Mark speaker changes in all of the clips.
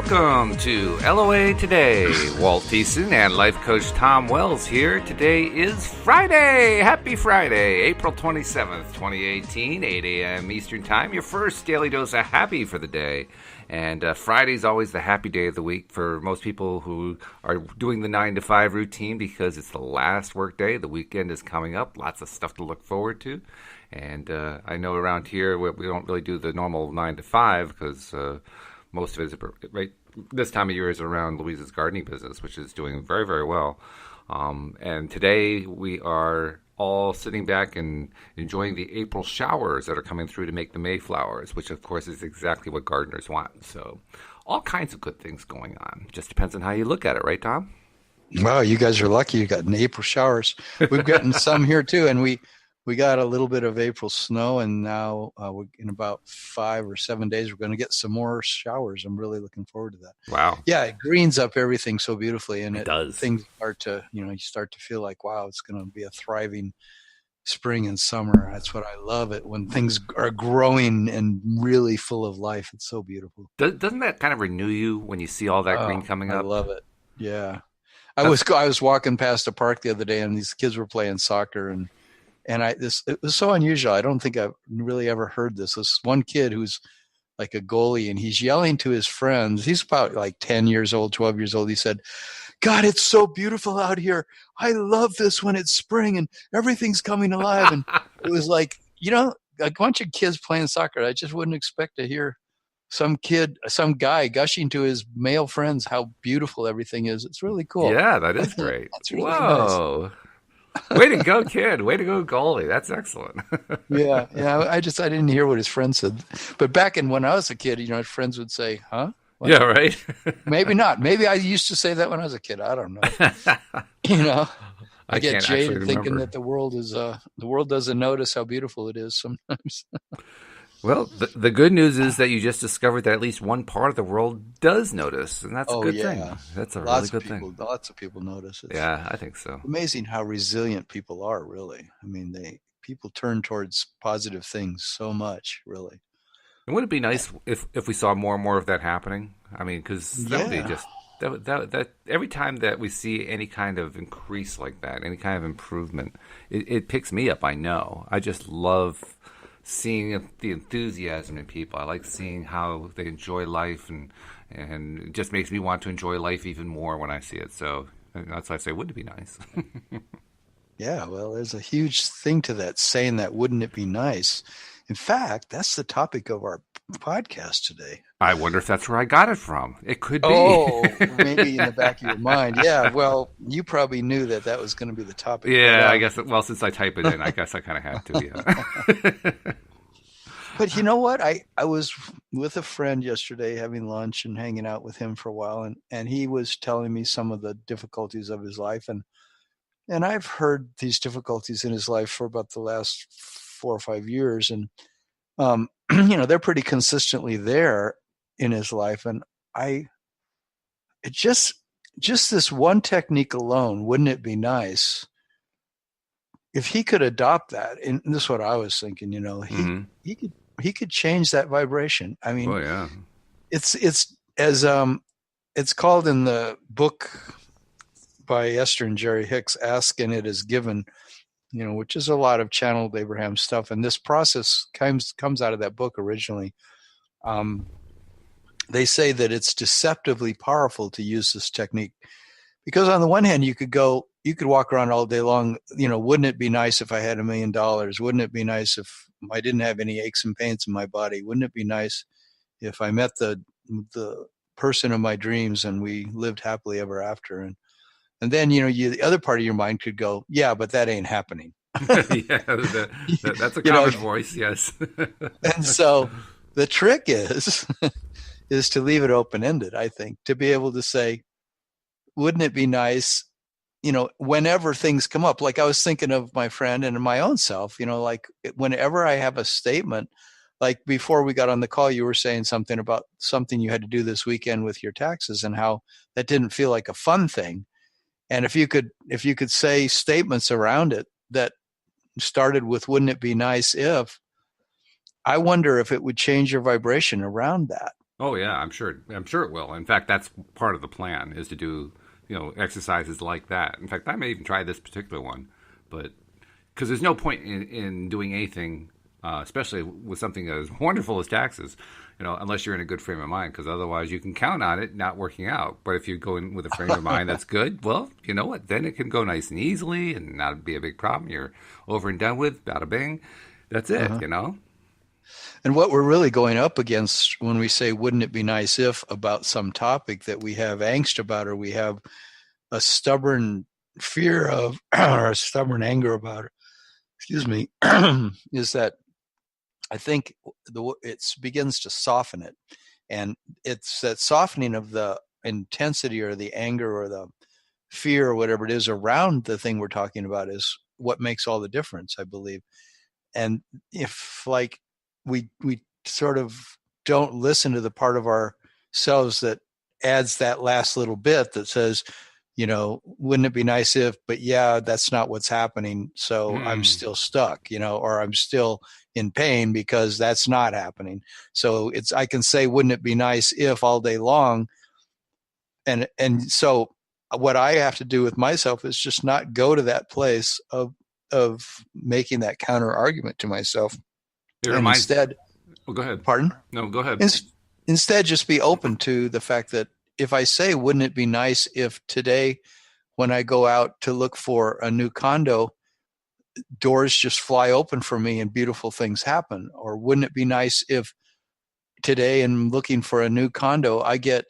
Speaker 1: Welcome to LOA Today. Walt Thiessen and life coach Tom Wells here. Today is Friday. Happy Friday, April 27th, 2018, 8 a.m. Eastern Time. Your first daily dose of happy for the day. And Friday's always the happy day of the week for most people who are doing the 9 to 5 routine because it's the last work day. The weekend is coming up. Lots of stuff to look forward to. And I know around here we don't really do the normal 9 to 5 because most of it is right this time of year is around Louise's gardening business, which is doing very, very well. And today we are all sitting back and enjoying the April showers that are coming through to make the Mayflowers, which of course is exactly what gardeners want. So all kinds of good things going on. Just depends on how you look at it, right, Tom?
Speaker 2: Wow, you guys are lucky you got an April showers. We've gotten some here too, and we got a little bit of April snow, and now in about 5 or 7 days we're going to get some more showers. I'm really looking forward to that.
Speaker 1: Wow.
Speaker 2: Yeah, it greens up everything so beautifully, and
Speaker 1: it does.
Speaker 2: Things start to, you start to feel like, wow, it's going to be a thriving spring and summer. That's what I love it, when things are growing and really full of life. It's so beautiful.
Speaker 1: Doesn't that kind of renew you when you see all that green coming up?
Speaker 2: I love it. Yeah. I was walking past a park the other day, and these kids were playing soccer, and it was so unusual. I don't think I've really ever heard this. This one kid who's like a goalie, and he's yelling to his friends. He's about like 10 years old, 12 years old. He said, "God, it's so beautiful out here. I love this when it's spring and everything's coming alive." And it was like, a bunch of kids playing soccer. I just wouldn't expect to hear some guy gushing to his male friends how beautiful everything is. It's really cool.
Speaker 1: Yeah, that is great.
Speaker 2: That's really
Speaker 1: Whoa.
Speaker 2: nice.
Speaker 1: Way to go, kid. Way to go, goalie. That's excellent.
Speaker 2: Yeah. I didn't hear what his friend said. But back when I was a kid, his friends would say, huh? What?
Speaker 1: Yeah, right.
Speaker 2: Maybe not. Maybe I used to say that when I was a kid. I don't know. I get jaded thinking that the world doesn't notice how beautiful it is sometimes.
Speaker 1: Well, the good news is that you just discovered that at least one part of the world does notice, and that's a good thing. That's a really good thing.
Speaker 2: Lots of people notice it.
Speaker 1: Yeah, I think so.
Speaker 2: Amazing how resilient people are, really. I mean, people turn towards positive things so much, really.
Speaker 1: And wouldn't it be nice if we saw more and more of that happening? I mean, because that would be just that every time that we see any kind of increase like that, any kind of improvement, it picks me up. I know. I just love seeing the enthusiasm in people. I like seeing how they enjoy life, and it just makes me want to enjoy life even more when I see it. So that's why I say, wouldn't it be nice?
Speaker 2: Yeah, well, there's a huge thing to that, saying that, wouldn't it be nice? In fact, that's the topic of our podcast today.
Speaker 1: I wonder if that's where I got it from. It could be.
Speaker 2: Oh, maybe in the back of your mind. Yeah, well, you probably knew that was going to be the topic.
Speaker 1: Yeah, I guess. Well, since I type it in, I guess I kind of had to, yeah.
Speaker 2: But you know what? I was with a friend yesterday having lunch and hanging out with him for a while, and he was telling me some of the difficulties of his life. And I've heard these difficulties in his life for about the last 4 or 5 years. And, they're pretty consistently there in his life. And just this one technique alone, wouldn't it be nice if he could adopt that? And this is what I was thinking, he could change that vibration. I mean, it's as it's called in the book by Esther and Jerry Hicks, "Ask and It Is Given," which is a lot of channeled Abraham stuff. And this process comes out of that book originally. They say that it's deceptively powerful to use this technique, because on the one hand, you could walk around all day long, wouldn't it be nice if I had $1 million? Wouldn't it be nice if I didn't have any aches and pains in my body? Wouldn't it be nice if I met the person of my dreams and we lived happily ever after? And then, the other part of your mind could go, yeah, but that ain't happening.
Speaker 1: Yeah, that's a common voice, yes.
Speaker 2: And so the trick is to leave it open-ended, I think, to be able to say, wouldn't it be nice, whenever things come up? Like I was thinking of my friend and my own self, like whenever I have a statement, like before we got on the call, you were saying something about something you had to do this weekend with your taxes and how that didn't feel like a fun thing. And if you could say statements around it that started with, wouldn't it be nice if, I wonder if it would change your vibration around that.
Speaker 1: Oh yeah, I'm sure. I'm sure it will. In fact, that's part of the plan is to do exercises like that. In fact, I may even try this particular one, but because there's no point in doing anything, especially with something as wonderful as taxes, unless you're in a good frame of mind. Because otherwise, you can count on it not working out. But if you go in with a frame of mind that's good, well, you know what? Then it can go nice and easily and not be a big problem. You're over and done with. Bada bing. That's it.
Speaker 2: Uh-huh. And what we're really going up against when we say, wouldn't it be nice if about some topic that we have angst about, or we have a stubborn fear of, or a stubborn anger about, excuse me, is that I think it begins to soften it. And it's that softening of the intensity or the anger or the fear or whatever it is around the thing we're talking about is what makes all the difference, I believe. And if like we sort of don't listen to the part of ourselves that adds that last little bit that says, wouldn't it be nice if, but yeah, that's not what's happening. So I'm still stuck, or I'm still in pain because that's not happening. So I can say, wouldn't it be nice if all day long. And so what I have to do with myself is just not go to that place of making that counter argument to myself.
Speaker 1: It
Speaker 2: And
Speaker 1: reminds.
Speaker 2: instead,
Speaker 1: Well, go ahead.
Speaker 2: pardon?
Speaker 1: No, go ahead.
Speaker 2: Instead, just be open to the fact that if I say, wouldn't it be nice if today, when I go out to look for a new condo, doors just fly open for me and beautiful things happen? Or wouldn't it be nice if today in looking for a new condo, I get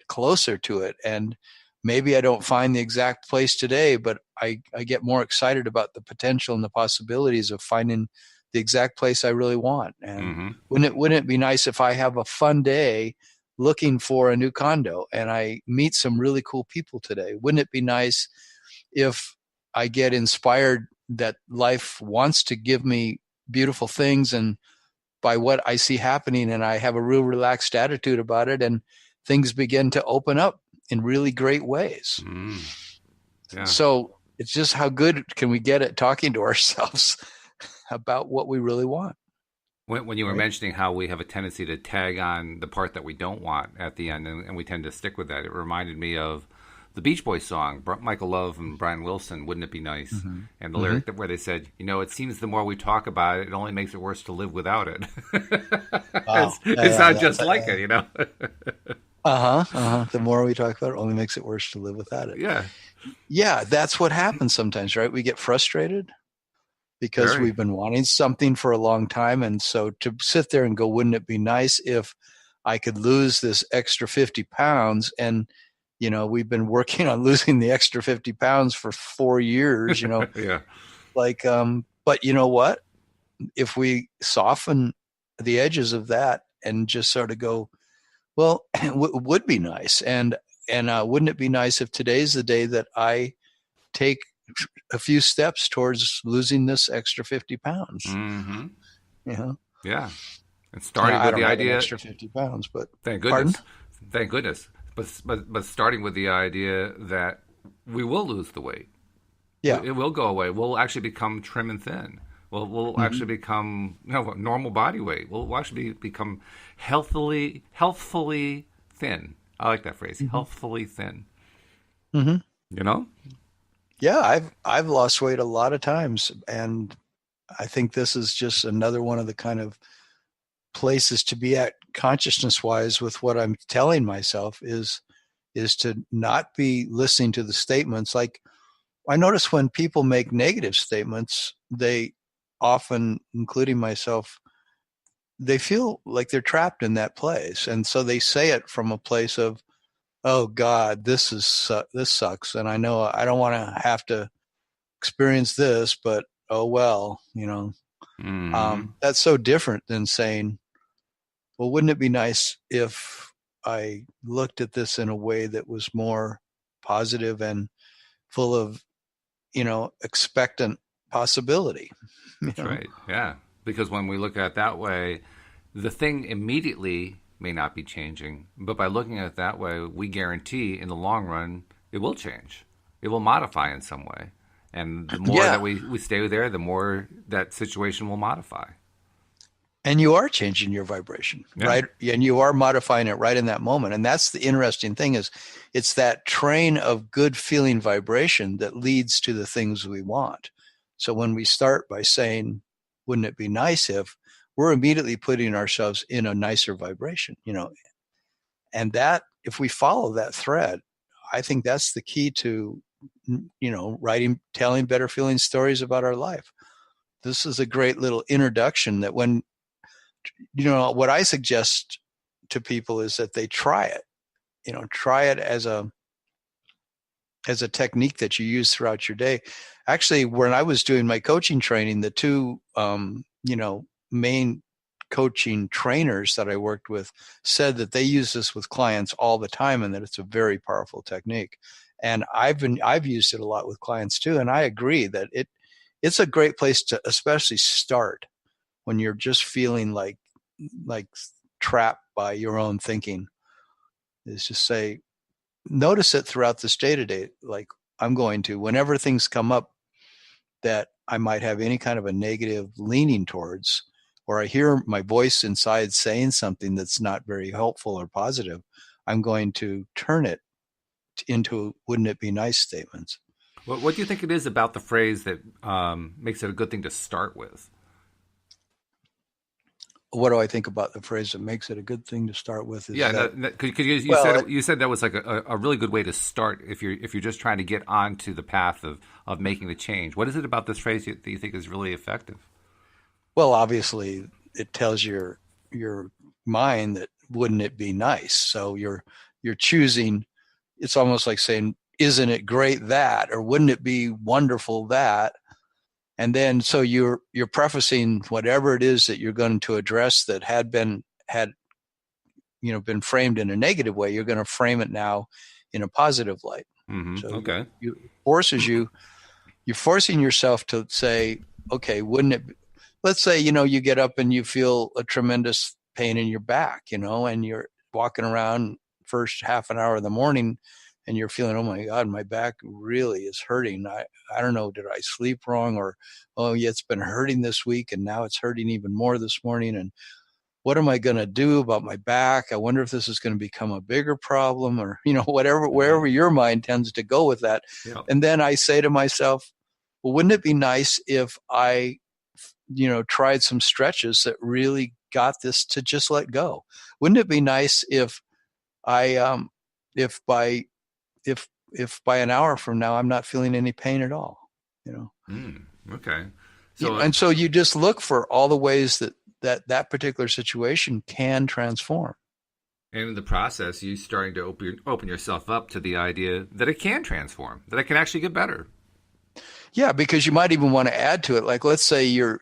Speaker 2: closer to it, and maybe I don't find the exact place today, but I get more excited about the potential and the possibilities of finding the exact place I really want. And wouldn't it be nice if I have a fun day looking for a new condo and I meet some really cool people today? Wouldn't it be nice if I get inspired that life wants to give me beautiful things and by what I see happening, and I have a real relaxed attitude about it, and things begin to open up in really great ways.
Speaker 1: Yeah.
Speaker 2: So it's just how good can we get at talking to ourselves about what we really want.
Speaker 1: When you were mentioning how we have a tendency to tag on the part that we don't want at the end, and we tend to stick with that, it reminded me of the Beach Boys song, Michael Love and Brian Wilson, Wouldn't It Be Nice? And the lyric where they said, it seems the more we talk about it, it only makes it worse to live without it.
Speaker 2: Wow.
Speaker 1: It's not just like it,
Speaker 2: The more we talk about it, only makes it worse to live without it. Yeah, that's what happens sometimes, right? We get frustrated because we've been wanting something for a long time. And so to sit there and go, wouldn't it be nice if I could lose this extra 50 pounds? And we've been working on losing the extra 50 pounds for 4 years,
Speaker 1: Yeah.
Speaker 2: But you know what? If we soften the edges of that and just sort of go, well, it would be nice. And wouldn't it be nice if today's the day that I take a few steps towards losing this extra 50 pounds?
Speaker 1: Yeah. And starting with the idea,
Speaker 2: extra 50 pounds, but
Speaker 1: thank goodness.
Speaker 2: Pardon?
Speaker 1: Thank goodness. But starting with the idea that we will lose the weight.
Speaker 2: Yeah.
Speaker 1: It will go away. We'll actually become trim and thin. We'll actually become normal body weight. We'll actually become healthfully thin. I like that phrase, healthfully thin.
Speaker 2: Yeah, I've lost weight a lot of times, and I think this is just another one of the kind of places to be at consciousness wise with what I'm telling myself is to not be listening to the statements. Like I notice when people make negative statements, they often, including myself, they feel like they're trapped in that place. And so they say it from a place of, oh God, this sucks. And I know I don't want to have to experience this, but oh, well, that's so different than saying, well, wouldn't it be nice if I looked at this in a way that was more positive and full of, expectant possibility?
Speaker 1: That's right. Yeah. Because when we look at it that way, the thing immediately may not be changing, but by looking at it that way, we guarantee in the long run, it will change. It will modify in some way. And the more that we stay there, the more that situation will modify.
Speaker 2: And you are changing your vibration,
Speaker 1: Yeah.
Speaker 2: right? And you are modifying it right in that moment. And that's the interesting thing is it's that train of good feeling vibration that leads to the things we want. So when we start by saying, wouldn't it be nice if, we're immediately putting ourselves in a nicer vibration, and that if we follow that thread, I think that's the key to, writing, telling better feeling stories about our life. This is a great little introduction that when, what I suggest to people is that they try it, try it as a technique that you use throughout your day. Actually, when I was doing my coaching training, the two, main coaching trainers that I worked with said that they use this with clients all the time and that it's a very powerful technique. And I've used it a lot with clients too. And I agree that it's a great place to especially start when you're just feeling like trapped by your own thinking, is just say, notice it throughout this day to day. Like I'm going to, whenever things come up that I might have any kind of a negative leaning towards, or I hear my voice inside saying something that's not very helpful or positive, I'm going to turn it into wouldn't it be nice statements.
Speaker 1: What do you think it is about the phrase that makes it a good thing to start with?
Speaker 2: What do I think about the phrase that makes it a good thing to start with? Is
Speaker 1: because you said that was like a really good way to start if you're just trying to get onto the path of making the change. What is it about this phrase that you think is really effective?
Speaker 2: Well, obviously, it tells your mind that wouldn't it be nice. So you're choosing. It's almost like saying, "Isn't it great that?" or "Wouldn't it be wonderful that?" And then so you're prefacing whatever it is that you're going to address that had been framed in a negative way. You're going to frame it now in a positive light.
Speaker 1: Mm-hmm.
Speaker 2: So
Speaker 1: okay,
Speaker 2: you're forcing yourself to say, okay, wouldn't it? Let's say you get up and you feel a tremendous pain in your back, and you're walking around first half an hour of the morning. And you're feeling, oh my God, my back really is hurting. I don't know, did I sleep wrong? Or, oh yeah, it's been hurting this week and now it's hurting even more this morning. And what am I going to do about my back? I wonder if this is going to become a bigger problem, or, wherever your mind tends to go with that. Yeah. And then I say to myself, well, wouldn't it be nice if I, tried some stretches that really got this to just let go? Wouldn't it be nice if I, if by an hour from now I'm not feeling any pain at all,
Speaker 1: Okay.
Speaker 2: So you just look for all the ways that particular situation can transform.
Speaker 1: And in the process, you starting to open yourself up to the idea that it can transform, that it can actually get better.
Speaker 2: Yeah, because you might even want to add to it. Like, let's say you're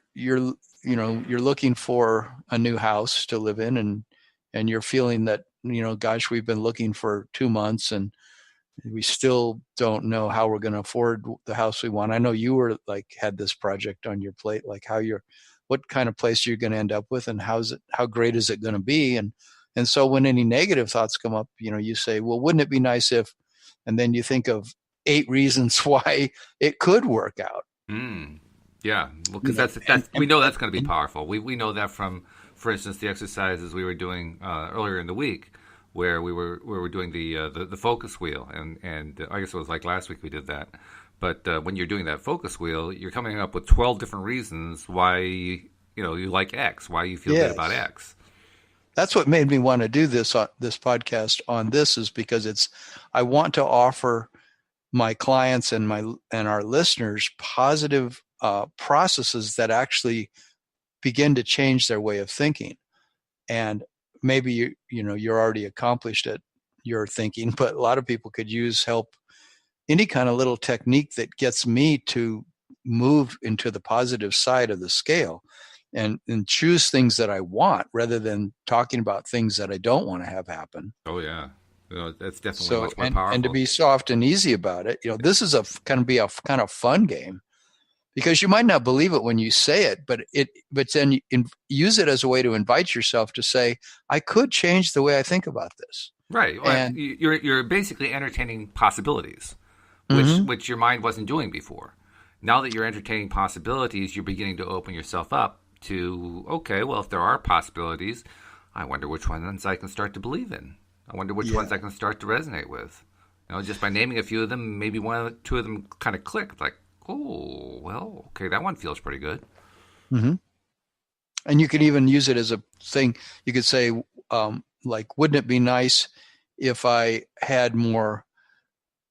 Speaker 2: looking for a new house to live in, and you're feeling that, gosh, we've been looking for 2 months and we still don't know how we're going to afford the house we want. I know you were had this project on your plate, like what kind of place you're going to end up with, and how great is it going to be? And so when any negative thoughts come up, you say, well, wouldn't it be nice if, and then you think of 8 reasons why it could work out.
Speaker 1: Yeah. Well, because we know that's going to be powerful. We know that from, for instance, the exercises we were doing earlier in the week, where we were doing the focus wheel, and I guess it was like last week we did that. But when you're doing that focus wheel, you're coming up with 12 different reasons why you like X, why you feel good about X.
Speaker 2: That's what made me want to do this podcast on this, is because I want to offer my clients and our listeners positive processes that actually begin to change their way of thinking. And maybe you're already accomplished at your thinking, but a lot of people could use help. Any kind of little technique that gets me to move into the positive side of the scale and choose things that I want rather than talking about things that I don't want to have happen.
Speaker 1: Oh yeah. That's definitely much more powerful.
Speaker 2: And to be soft and easy about it. This is going to be a kind of fun game, because you might not believe it when you say it, but then you use it as a way to invite yourself to say, I could change the way I think about this.
Speaker 1: Right. And you're basically entertaining possibilities, which your mind wasn't doing before. Now that you're entertaining possibilities, you're beginning to open yourself up to, okay, well, if there are possibilities, I wonder which ones I can start to believe in. I wonder which ones I can start to resonate with. Just by naming a few of them, maybe two of them kind of clicked. Like, oh, well, okay, that one feels pretty good.
Speaker 2: Mm-hmm. And you can even use it as a thing. You could say, like, wouldn't it be nice if I had more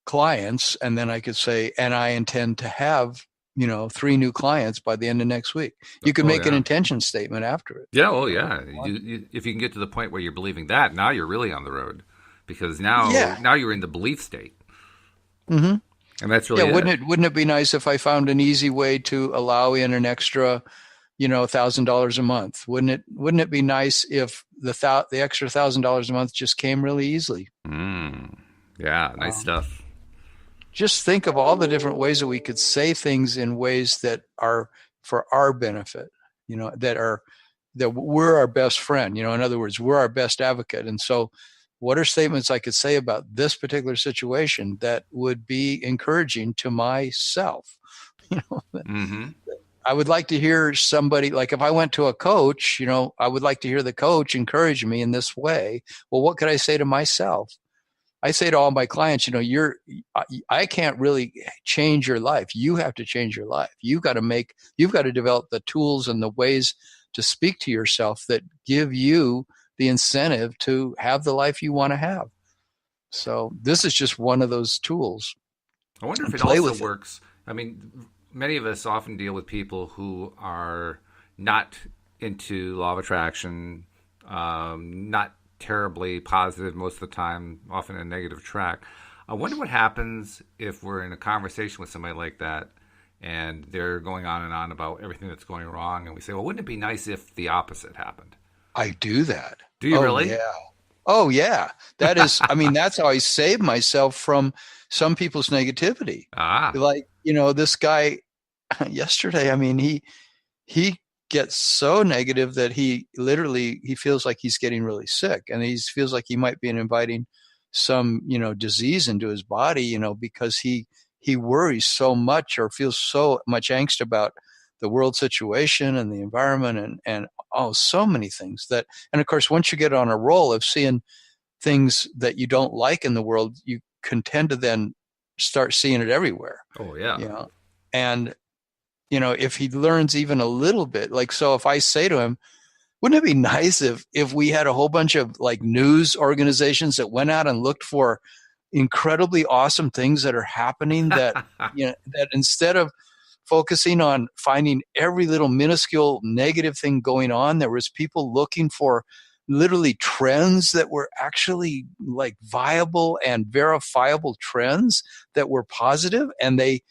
Speaker 2: clients? And then I could say, and I intend to have, 3 new clients by the end of next week. You could make an intention statement after it.
Speaker 1: Yeah, oh yeah. If you can get to the point where you're believing that, now you're really on the road, because now you're in the belief state.
Speaker 2: Mm-hmm.
Speaker 1: And that's really
Speaker 2: wouldn't it be nice if I found an easy way to allow in an extra, $1,000 a month? Wouldn't it be nice if the extra $1,000 a month just came really easily?
Speaker 1: Yeah, nice stuff.
Speaker 2: Just think of all the different ways that we could say things in ways that are for our benefit, that we're our best friend. In other words, we're our best advocate. And so what are statements I could say about this particular situation that would be encouraging to myself?
Speaker 1: Mm-hmm.
Speaker 2: I would like to hear somebody, like if I went to a coach, I would like to hear the coach encourage me in this way. Well, what could I say to myself? I say to all my clients, I can't really change your life. You have to change your life. You've got to develop the tools and the ways to speak to yourself that give you the incentive to have the life you want to have. So this is just one of those tools.
Speaker 1: I wonder if it also works. I mean, many of us often deal with people who are not into law of attraction, not terribly positive most of the time, often a negative track. I wonder what happens if we're in a conversation with somebody like that and they're going on and on about everything that's going wrong, and we say, well, wouldn't it be nice if the opposite happened?
Speaker 2: I do that.
Speaker 1: Do you really?
Speaker 2: Yeah. Oh, yeah. That is, that's how I save myself from some people's negativity. Like, this guy yesterday, he gets so negative that he feels like he's getting really sick, and he feels like he might be inviting some, disease into his body, because he worries so much or feels so much angst about the world situation and the environment and so many things and of course, once you get on a roll of seeing things that you don't like in the world, you can tend to then start seeing it everywhere.
Speaker 1: Oh yeah.
Speaker 2: And if he learns even a little bit, like, so if I say to him, wouldn't it be nice if we had a whole bunch of like news organizations that went out and looked for incredibly awesome things that are happening that, that instead of focusing on finding every little minuscule negative thing going on, there was people looking for literally trends that were actually like viable and verifiable trends that were positive, and the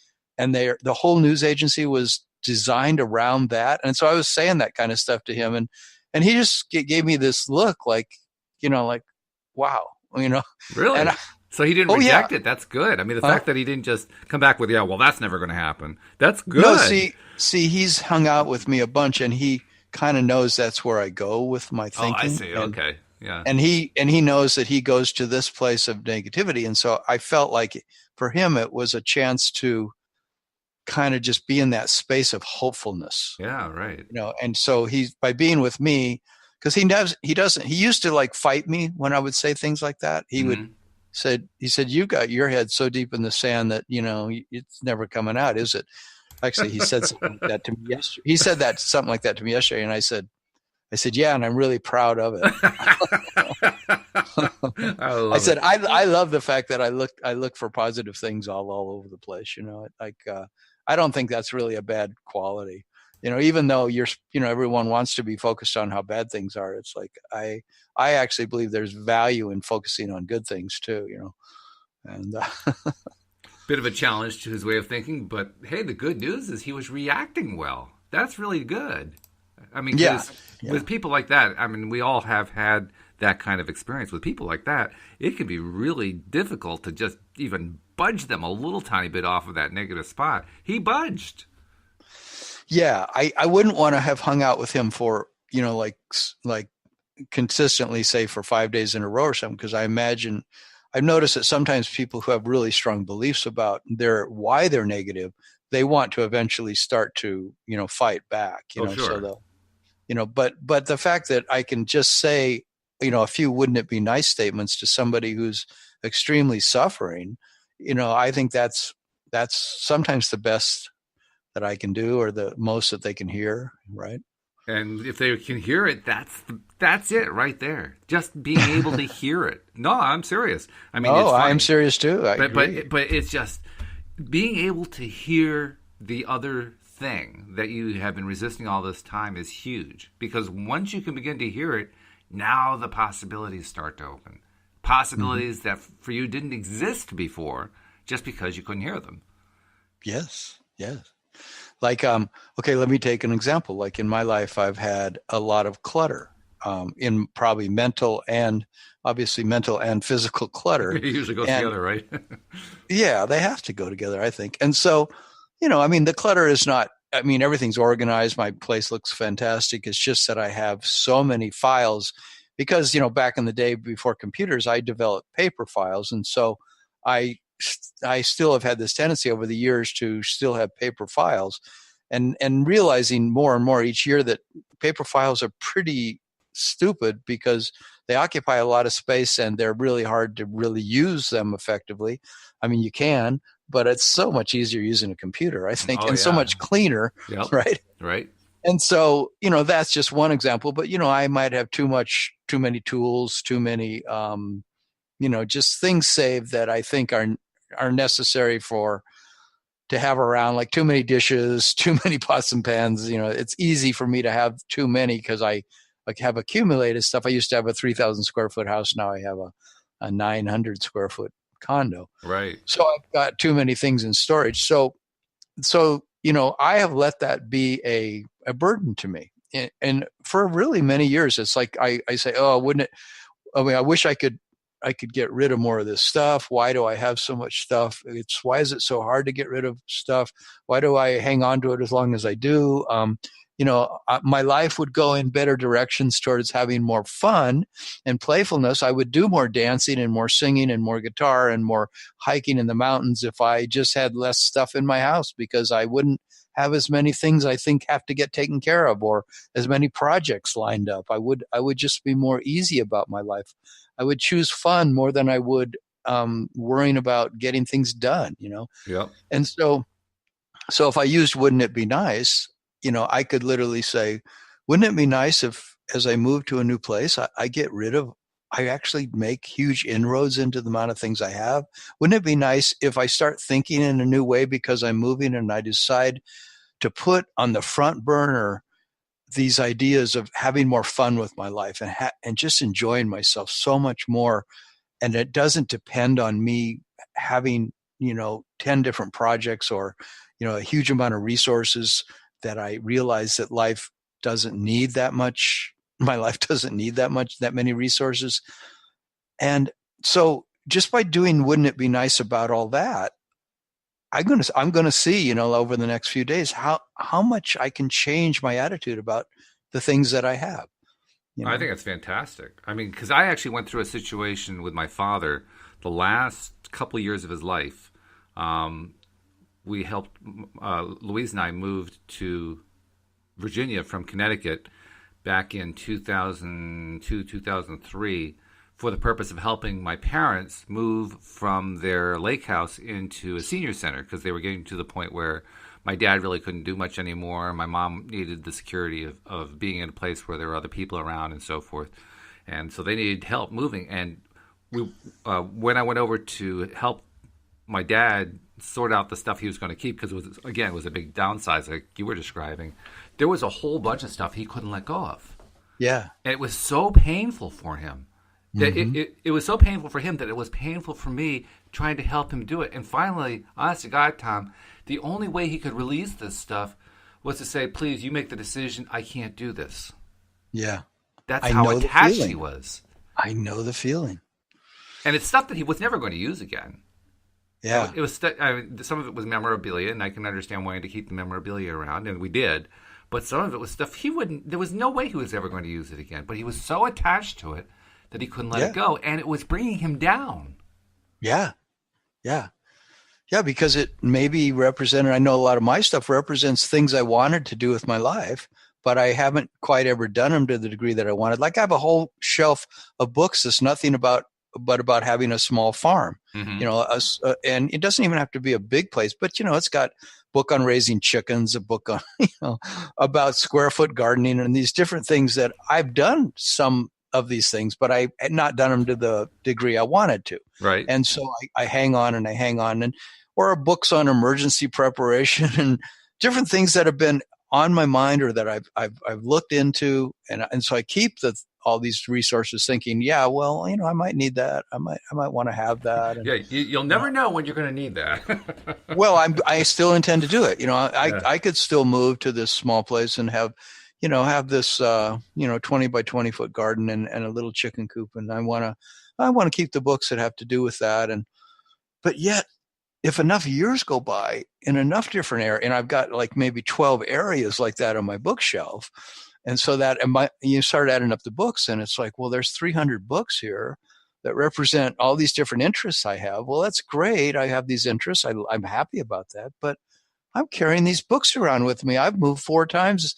Speaker 2: whole news agency was designed around that. And so I was saying that kind of stuff to him, and he just gave me this look like, like, wow,
Speaker 1: Really?
Speaker 2: And
Speaker 1: so he didn't reject it. That's good. The fact that he didn't just come back with, well, that's never going to happen. That's good.
Speaker 2: No, see, he's hung out with me a bunch, and he kind of knows that's where I go with my thinking.
Speaker 1: Oh, I see. Okay. Yeah.
Speaker 2: And he knows that he goes to this place of negativity. And so I felt like for him, it was a chance to kind of just be in that space of hopefulness.
Speaker 1: Yeah. Right.
Speaker 2: And so by being with me, because he used to like fight me when I would say things like that. He said, you've got your head so deep in the sand that, it's never coming out, is it? Actually, he said something like that to me yesterday. He said something like that to me yesterday. And I said, yeah, and I'm really proud of it. I said, I love the fact that I look for positive things all over the place. I don't think that's really a bad quality. Even though everyone wants to be focused on how bad things are, it's like I actually believe there's value in focusing on good things too. And
Speaker 1: bit of a challenge to his way of thinking, but hey, the good news is he was reacting well. That's really good. With people like that, we all have had that kind of experience. With people like that, it can be really difficult to just even budge them a little tiny bit off of that negative spot. He budged.
Speaker 2: Yeah, I wouldn't want to have hung out with him for, like consistently, say, for 5 days in a row or something, because I've noticed that sometimes people who have really strong beliefs about why they're negative, they want to eventually start to, fight back.
Speaker 1: Sure.
Speaker 2: So But the fact that I can just say, a few wouldn't it be nice statements to somebody who's extremely suffering, I think that's sometimes the best that I can do, or the most that they can hear, right?
Speaker 1: And if they can hear it, that's it right there. Just being able to hear it. No, I'm serious. I mean, it's funny.
Speaker 2: I'm serious too.
Speaker 1: But it's just being able to hear the other thing that you have been resisting all this time is huge. Because once you can begin to hear it, now the possibilities start to open. Possibilities that for you didn't exist before, just because you couldn't hear them.
Speaker 2: Yes. Like, okay, let me take an example. Like in my life, I've had a lot of clutter, in probably mental and physical clutter.
Speaker 1: It usually goes together, right?
Speaker 2: Yeah, they have to go together, I think. And so, the clutter is not, everything's organized. My place looks fantastic. It's just that I have so many files because, back in the day before computers, I developed paper files. And so I still have had this tendency over the years to still have paper files, and realizing more and more each year that paper files are pretty stupid because they occupy a lot of space and they're really hard to really use them effectively. You can, but it's so much easier using a computer, I think, so much cleaner, right?
Speaker 1: Right.
Speaker 2: And so, that's just one example, but, I might have too many tools, too many, just things saved that I think are necessary to have around, like too many dishes, too many pots and pans. It's easy for me to have too many because I have accumulated stuff. I used to have a 3,000 square foot house. Now I have a 900 square foot condo.
Speaker 1: Right.
Speaker 2: So I've got too many things in storage. So I have let that be a burden to me. And for really many years, it's like I say, oh, wouldn't it? I wish I could get rid of more of this stuff. Why do I have so much stuff? Why is it so hard to get rid of stuff? Why do I hang on to it as long as I do? My life would go in better directions towards having more fun and playfulness. I would do more dancing and more singing and more guitar and more hiking in the mountains if I just had less stuff in my house, because I wouldn't have as many things I think have to get taken care of, or as many projects lined up. I would just be more easy about my life. I would choose fun more than I would worrying about getting things done,
Speaker 1: Yep.
Speaker 2: And so if I used wouldn't it be nice, I could literally say, wouldn't it be nice if, as I move to a new place, I actually make huge inroads into the amount of things I have? Wouldn't it be nice if I start thinking in a new way because I'm moving and I decide to put on the front burner these ideas of having more fun with my life and just enjoying myself so much more. And it doesn't depend on me having, 10 different projects or, a huge amount of resources, that I realize that life doesn't need that much. My life doesn't need that many resources. And so just by doing, wouldn't it be nice about all that, I'm going to see, over the next few days, how much I can change my attitude about the things that I have.
Speaker 1: I think that's fantastic. Because I actually went through a situation with my father the last couple of years of his life. We helped, Louise and I moved to Virginia from Connecticut back in 2002, 2003, for the purpose of helping my parents move from their lake house into a senior center, because they were getting to the point where my dad really couldn't do much anymore. My mom needed the security of being in a place where there were other people around and so forth. And so they needed help moving. And when I went over to help my dad sort out the stuff he was going to keep, because it was a big downsize like you were describing, there was a whole bunch of stuff he couldn't let go of.
Speaker 2: Yeah.
Speaker 1: And it was so painful for him. It was so painful for him that it was painful for me trying to help him do it. And finally, honest to God, Tom, the only way he could release this stuff was to say, please, you make the decision. I can't do this.
Speaker 2: Yeah.
Speaker 1: That's how attached he was.
Speaker 2: I know the feeling.
Speaker 1: And it's stuff that he was never going to use again.
Speaker 2: Yeah.
Speaker 1: It was some of it was memorabilia, and I can understand wanting to keep the memorabilia around, and we did. But some of it was stuff there was no way he was ever going to use it again. But he was so attached to it that he couldn't let it go, and it was bringing him down.
Speaker 2: Yeah. Yeah. Yeah, because it maybe represented, I know a lot of my stuff represents things I wanted to do with my life, but I haven't quite ever done them to the degree that I wanted. Like I have a whole shelf of books that's nothing but about having a small farm, and it doesn't even have to be a big place, but it's got book on raising chickens, a book on, about square foot gardening and these different things that I've done some of these things, but I had not done them to the degree I wanted to.
Speaker 1: Right.
Speaker 2: And so I hang on or books on emergency preparation and different things that have been on my mind or that I've looked into. And so I keep all these resources thinking, yeah, well, I might need that. I might want to have that. And,
Speaker 1: you'll never know when you're going to need that.
Speaker 2: Well, I still intend to do it. I could still move to this small place and have this, 20 by 20 foot garden and a little chicken coop. And I want to keep the books that have to do with that. But yet, if enough years go by in enough different areas, and I've got like maybe 12 areas like that on my bookshelf, and so that you start adding up the books, and it's like, well, there's 300 books here that represent all these different interests I have. Well, that's great. I have these interests. I'm happy about that, but I'm carrying these books around with me. I've moved 4 times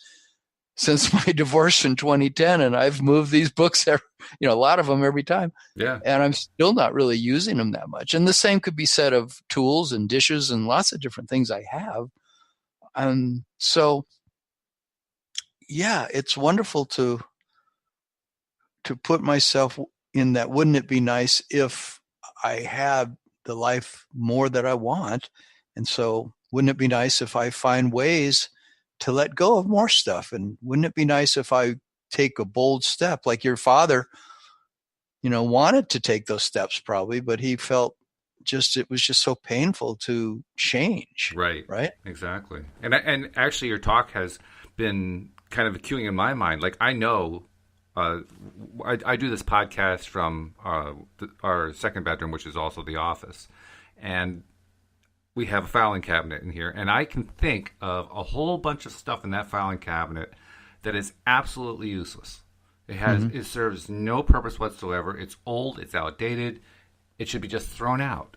Speaker 2: since my divorce in 2010, and I've moved these books, a lot of them every time.
Speaker 1: Yeah.
Speaker 2: And I'm still not really using them that much. And the same could be said of tools and dishes and lots of different things I have. And so, yeah, it's wonderful to put myself in that. Wouldn't it be nice if I had the life more that I want? And so wouldn't it be nice if I find ways to let go of more stuff? And wouldn't it be nice if I take a bold step like your father, wanted to take those steps probably, but he felt it was just so painful to change.
Speaker 1: Right. Exactly. And actually your talk has been kind of queuing in my mind. Like I know, I do this podcast from our second bedroom, which is also the office. And we have a filing cabinet in here, and I can think of a whole bunch of stuff in that filing cabinet that is absolutely useless. It serves no purpose whatsoever. It's old. It's outdated. It should be just thrown out.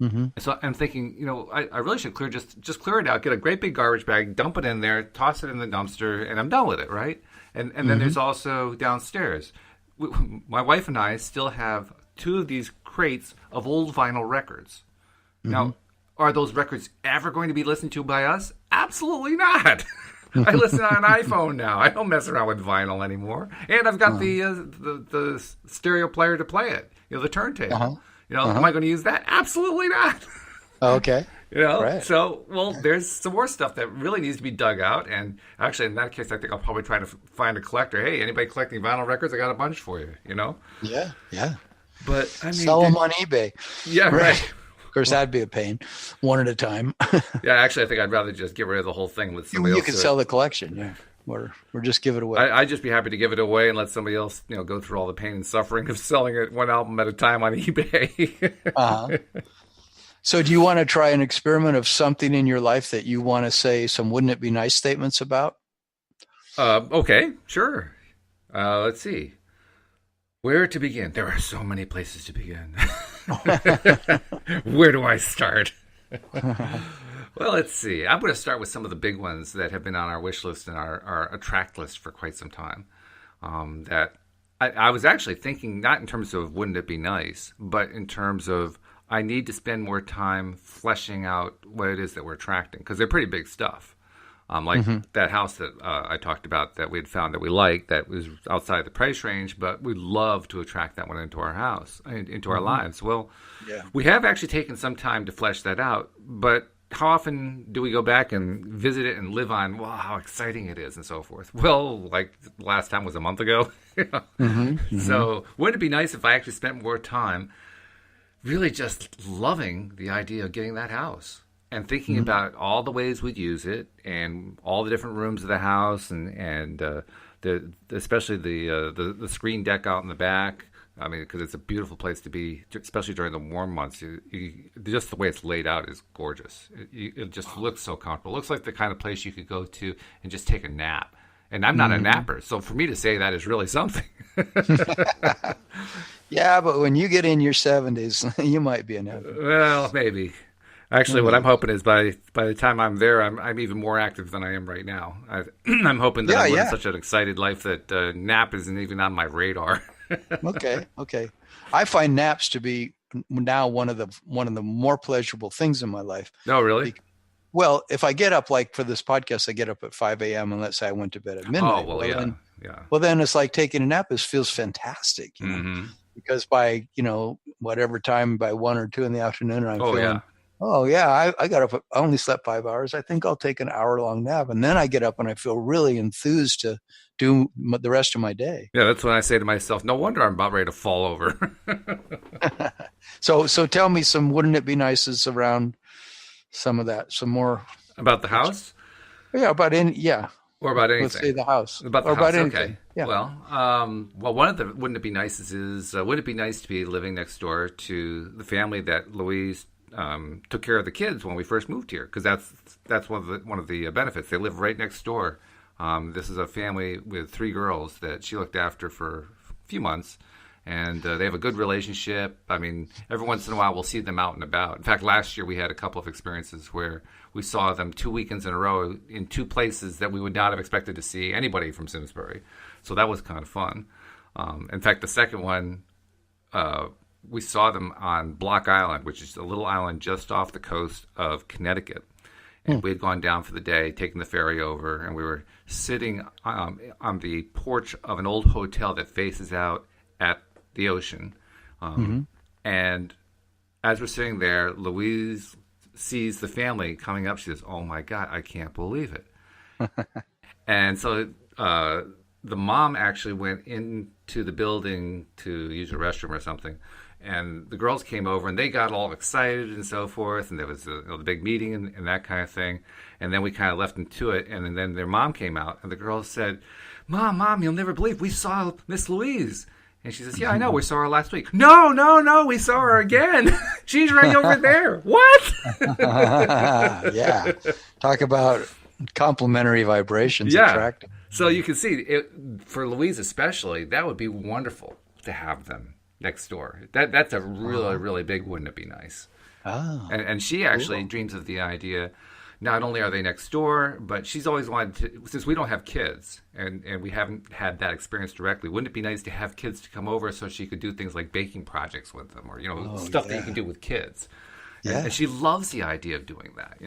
Speaker 1: Mm-hmm. And so I'm thinking, I really should just clear it out, get a great big garbage bag, dump it in there, toss it in the dumpster, and I'm done with it, right? And then there's also downstairs. My wife and I still have 2 of these crates of old vinyl records. Mm-hmm. Now, are those records ever going to be listened to by us? Absolutely not. I listen on an iPhone now. I don't mess around with vinyl anymore. And I've got the stereo player to play it, the turntable. Am I going to use that? Absolutely not.
Speaker 2: Okay. Right.
Speaker 1: So, there's some more stuff that really needs to be dug out. And actually, in that case, I think I'll probably try to find a collector. Hey, anybody collecting vinyl records? I got a bunch for you,
Speaker 2: Yeah.
Speaker 1: But, I mean...
Speaker 2: Sell them on eBay.
Speaker 1: Yeah, right.
Speaker 2: Of course, that'd be a pain, one at a time.
Speaker 1: Yeah, actually, I think I'd rather just get rid of the whole thing with somebody else.
Speaker 2: You could sell the collection, yeah. Or just give it away.
Speaker 1: I'd just be happy to give it away and let somebody else, go through all the pain and suffering of selling it one album at a time on eBay.
Speaker 2: So do you want to try an experiment of something in your life that you want to say some wouldn't it be nice statements about?
Speaker 1: Okay, sure. Let's see. Where to begin? There are so many places to begin. Where do I start? Well, let's see. I'm going to start with some of the big ones that have been on our wish list and our attract list for quite some time. That I was actually thinking not in terms of wouldn't it be nice, but in terms of I need to spend more time fleshing out what it is that we're attracting, because they're pretty big stuff. That house that I talked about that we had found that we liked, that was outside the price range, but we'd love to attract that one into our house, into our lives. Well, we have actually taken some time to flesh that out, but how often do we go back and visit it and live on, wow, how exciting it is and so forth? Well, like the last time was a month ago. So wouldn't it be nice if I actually spent more time really just loving the idea of getting that house? And thinking about all the ways we'd use it, and all the different rooms of the house, and especially the screen deck out in the back. I mean, because it's a beautiful place to be, especially during the warm months. Just the way it's laid out is gorgeous. It just looks so comfortable. It looks like the kind of place you could go to and just take a nap. And I'm not a napper, so for me to say that is really something.
Speaker 2: Yeah, but when you get in your 70s, you might be a napper.
Speaker 1: Well, maybe. Actually, what I'm hoping is by the time I'm there, I'm even more active than I am right now. I'm hoping that I'm living such an excited life that nap isn't even on my radar.
Speaker 2: Okay. I find naps to be now one of the more pleasurable things in my life.
Speaker 1: No, really?
Speaker 2: Well, if I get up, like for this podcast, I get up at 5 a.m. and let's say I went to bed at midnight.
Speaker 1: Oh, well,
Speaker 2: Well, then it's like taking a nap. It feels fantastic, you know? Because by, whatever time, by 1 or 2 in the afternoon, I'm feeling, I got up, I only slept 5 hours. I think I'll take an hour-long nap. And then I get up and I feel really enthused to do the rest of my day.
Speaker 1: Yeah, that's when I say to myself, no wonder I'm about ready to fall over.
Speaker 2: So tell me wouldn't it be nice is around some of that, some more.
Speaker 1: About the house?
Speaker 2: Yeah, or about anything.
Speaker 1: Let's
Speaker 2: say the house.
Speaker 1: About the
Speaker 2: or
Speaker 1: house,
Speaker 2: about anything.
Speaker 1: okay.
Speaker 2: Yeah.
Speaker 1: Well, one of the wouldn't it be nice is wouldn't it be nice to be living next door to the family that Louise took care of the kids when we first moved here? Because that's one of the benefits. They live right next door. This is a family with 3 girls that she looked after for a few months, and they have a good relationship. I mean, every once in a while we'll see them out and about. In fact, last year we had a couple of experiences where we saw them 2 weekends in a row in 2 places that we would not have expected to see anybody from Simsbury. So that was kind of fun. In fact, the second one, we saw them on Block Island, which is a little island just off the coast of Connecticut. And we had gone down for the day, taking the ferry over, and we were sitting on the porch of an old hotel that faces out at the ocean. And as we're sitting there, Louise sees the family coming up. She says, "Oh my God, I can't believe it." And so the mom actually went into the building to use a restroom or something. And the girls came over and they got all excited and so forth. And there was the big meeting and that kind of thing. And then we kind of left them to it. And then their mom came out and the girls said, Mom, you'll never believe we saw Miss Louise. And she says, "Yeah, I know. We saw her last week." No, we saw her again. She's right over there. What?
Speaker 2: Yeah. Talk about complementary vibrations attracting.
Speaker 1: So you can see, for Louise especially, that would be wonderful to have them next door. That's a really, really big, wouldn't it be nice?
Speaker 2: Oh.
Speaker 1: And she actually dreams of the idea, not only are they next door, but she's always wanted to, since we don't have kids and we haven't had that experience directly, wouldn't it be nice to have kids to come over so she could do things like baking projects with them or, stuff that you can do with kids. Yeah. And she loves the idea of doing that,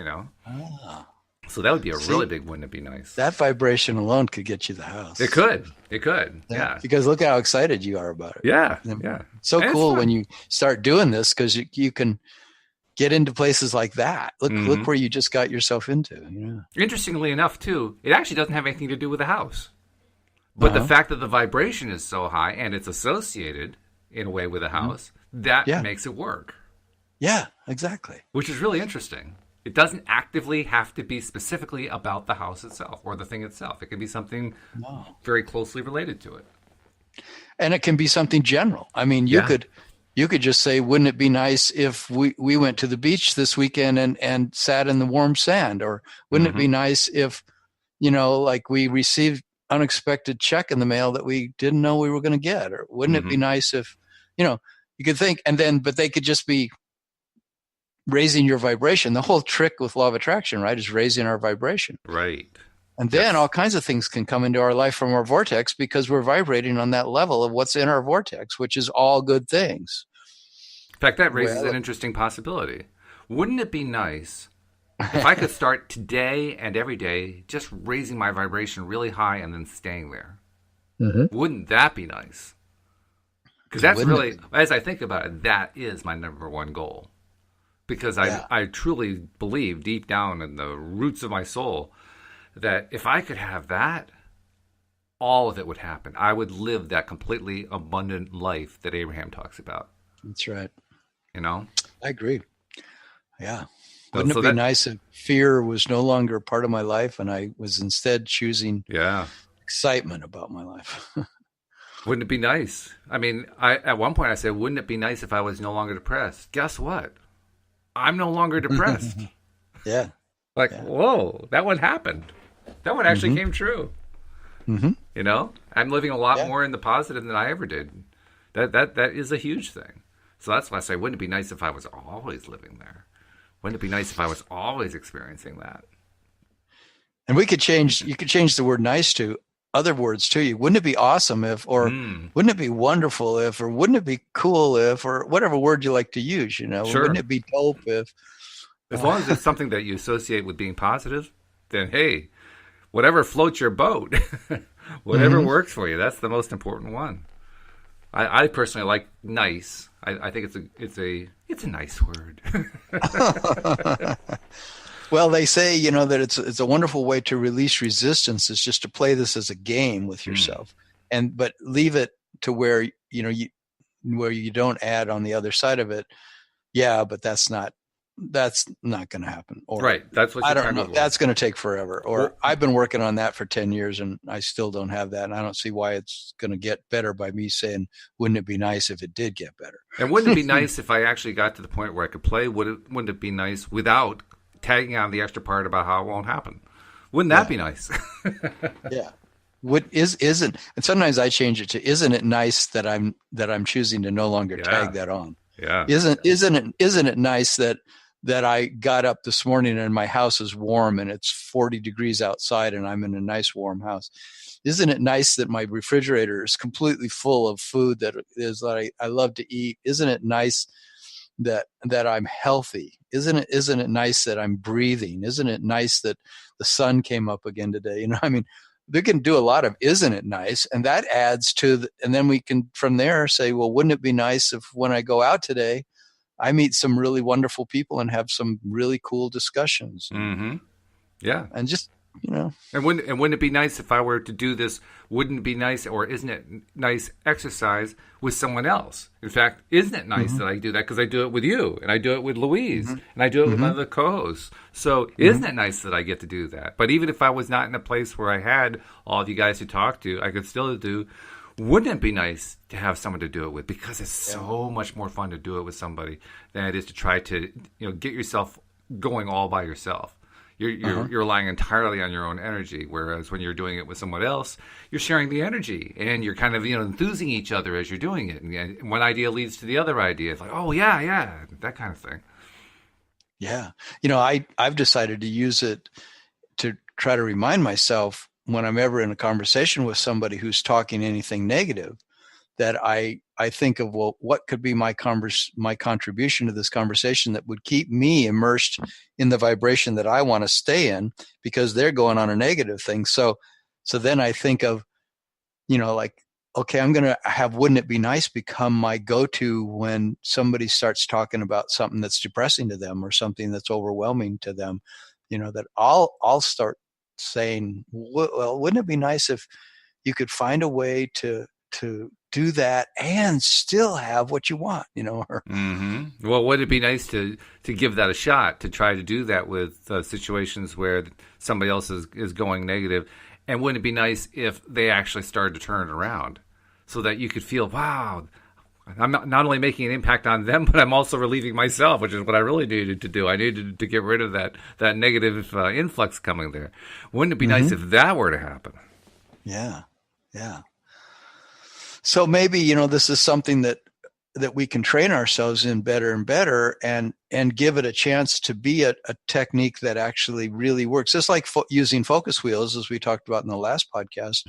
Speaker 2: Oh.
Speaker 1: So that would be a really big, wouldn't it be nice?
Speaker 2: That vibration alone could get you the house.
Speaker 1: It could. Yeah.
Speaker 2: Because look how excited you are about it.
Speaker 1: Yeah.
Speaker 2: So and cool when you start doing this because you can get into places like that. Look where you just got yourself into. Yeah.
Speaker 1: Interestingly enough, too, it actually doesn't have anything to do with the house. But the fact that the vibration is so high and it's associated in a way with the house, that makes it work.
Speaker 2: Yeah, exactly.
Speaker 1: Which is really interesting. It doesn't actively have to be specifically about the house itself or the thing itself. It can be something very closely related to it.
Speaker 2: And it can be something general. I mean, you could just say, wouldn't it be nice if we went to the beach this weekend and sat in the warm sand? Or wouldn't it be nice if, like we received unexpected check in the mail that we didn't know we were going to get? Or wouldn't it be nice if, you could think, but they could just be raising your vibration. The whole trick with law of attraction, right, is raising our vibration.
Speaker 1: Right.
Speaker 2: And then all kinds of things can come into our life from our vortex because we're vibrating on that level of what's in our vortex, which is all good things.
Speaker 1: In fact, that raises an interesting possibility. Wouldn't it be nice if I could start today and every day just raising my vibration really high and then staying there? Wouldn't that be nice? Because that's really, as I think about it, that is my number one goal. Because I truly believe deep down in the roots of my soul that if I could have that, all of it would happen. I would live that completely abundant life that Abraham talks about.
Speaker 2: That's right.
Speaker 1: I
Speaker 2: agree. Yeah. Wouldn't it be nice if fear was no longer a part of my life and I was instead choosing excitement about my life?
Speaker 1: Wouldn't it be nice? I mean, at one point I said, wouldn't it be nice if I was no longer depressed? Guess what? I'm no longer depressed. Whoa, that one happened. That one actually came true. I'm living a lot more in the positive than I ever did. That is a huge thing. So that's why I say, wouldn't it be nice if I was always living there? Wouldn't it be nice if I was always experiencing that?
Speaker 2: And you could change the word nice to other words to you. Wouldn't it be awesome if, or wouldn't it be wonderful if, or wouldn't it be cool if, or whatever word you like to use,
Speaker 1: Sure.
Speaker 2: Wouldn't it be dope if?
Speaker 1: As long as it's something that you associate with being positive, then hey, whatever floats your boat, whatever works for you, that's the most important one. I personally like nice. I think it's a nice word.
Speaker 2: Well, they say, that it's a wonderful way to release resistance is just to play this as a game with yourself, but leave it to where, where you don't add on the other side of it. Yeah, but that's not going to happen. Or,
Speaker 1: right. That's what
Speaker 2: I don't know. That's going to take forever. Or I've been working on that for 10 years and I still don't have that. And I don't see why it's going to get better by me saying, wouldn't it be nice if it did get better?
Speaker 1: And wouldn't it be nice if I actually got to the point where I could play? Wouldn't it be nice without tagging on the extra part about how it won't happen? Wouldn't that be nice?
Speaker 2: Yeah. Isn't, and sometimes I change it to, isn't it nice that I'm choosing to no longer tag that on?
Speaker 1: Yeah.
Speaker 2: Isn't it nice that I got up this morning and my house is warm and it's 40 degrees outside and I'm in a nice warm house? Isn't it nice that my refrigerator is completely full of food that I love to eat? Isn't it nice that I'm healthy? Isn't it nice that I'm breathing? Isn't it nice that the sun came up again today? They can do a lot of isn't it nice, and that adds to and then we can from there say, well, wouldn't it be nice if when I go out today I meet some really wonderful people and have some really cool discussions?
Speaker 1: Mm-hmm. Yeah.
Speaker 2: And just,
Speaker 1: And wouldn't it be nice if I were to do this? Wouldn't it be nice, or isn't it nice exercise with someone else? In fact, isn't it nice that I do that? Because I do it with you, and I do it with Louise, and I do it with my other co-hosts. So isn't it nice that I get to do that? But even if I was not in a place where I had all of you guys to talk to, I could still do. Wouldn't it be nice to have someone to do it with? Because it's so much more fun to do it with somebody than it is to try to get yourself going all by yourself. You're relying entirely on your own energy, whereas when you're doing it with someone else, you're sharing the energy and you're kind of enthusing each other as you're doing it. And one idea leads to the other idea. It's like, oh yeah, that kind of thing.
Speaker 2: Yeah, I've decided to use it to try to remind myself when I'm ever in a conversation with somebody who's talking anything negative, that I think of, well, what could be my contribution to this conversation that would keep me immersed in the vibration that I want to stay in, because they're going on a negative thing. So then I think of, like, okay, I'm going to have wouldn't it be nice become my go-to when somebody starts talking about something that's depressing to them or something that's overwhelming to them, that I'll start saying, well, wouldn't it be nice if you could find a way to do that and still have what you want,
Speaker 1: Well, would it be nice to give that a shot, to try to do that with situations where somebody else is going negative? And wouldn't it be nice if they actually started to turn it around so that you could feel, wow, I'm not only making an impact on them, but I'm also relieving myself, which is what I really needed to do. I needed to get rid of that negative influx coming there. Wouldn't it be nice if that were to happen?
Speaker 2: Yeah. So maybe, this is something that we can train ourselves in better and better and give it a chance to be a technique that actually really works. Just like using focus wheels, as we talked about in the last podcast.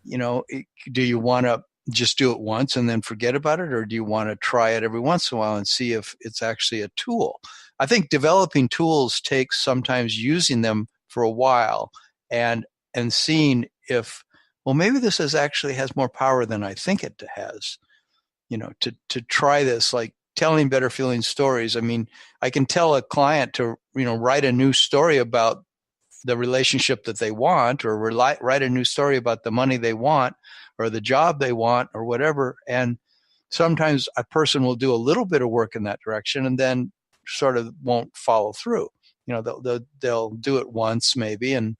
Speaker 2: Do you want to just do it once and then forget about it? Or do you want to try it every once in a while and see if it's actually a tool? I think developing tools takes sometimes using them for a while and seeing if, well, maybe this actually has more power than I think it has, to try this, like telling better feeling stories. I mean, I can tell a client to, write a new story about the relationship that they want, or write a new story about the money they want or the job they want or whatever. And sometimes a person will do a little bit of work in that direction and then sort of won't follow through. They'll do it once maybe and,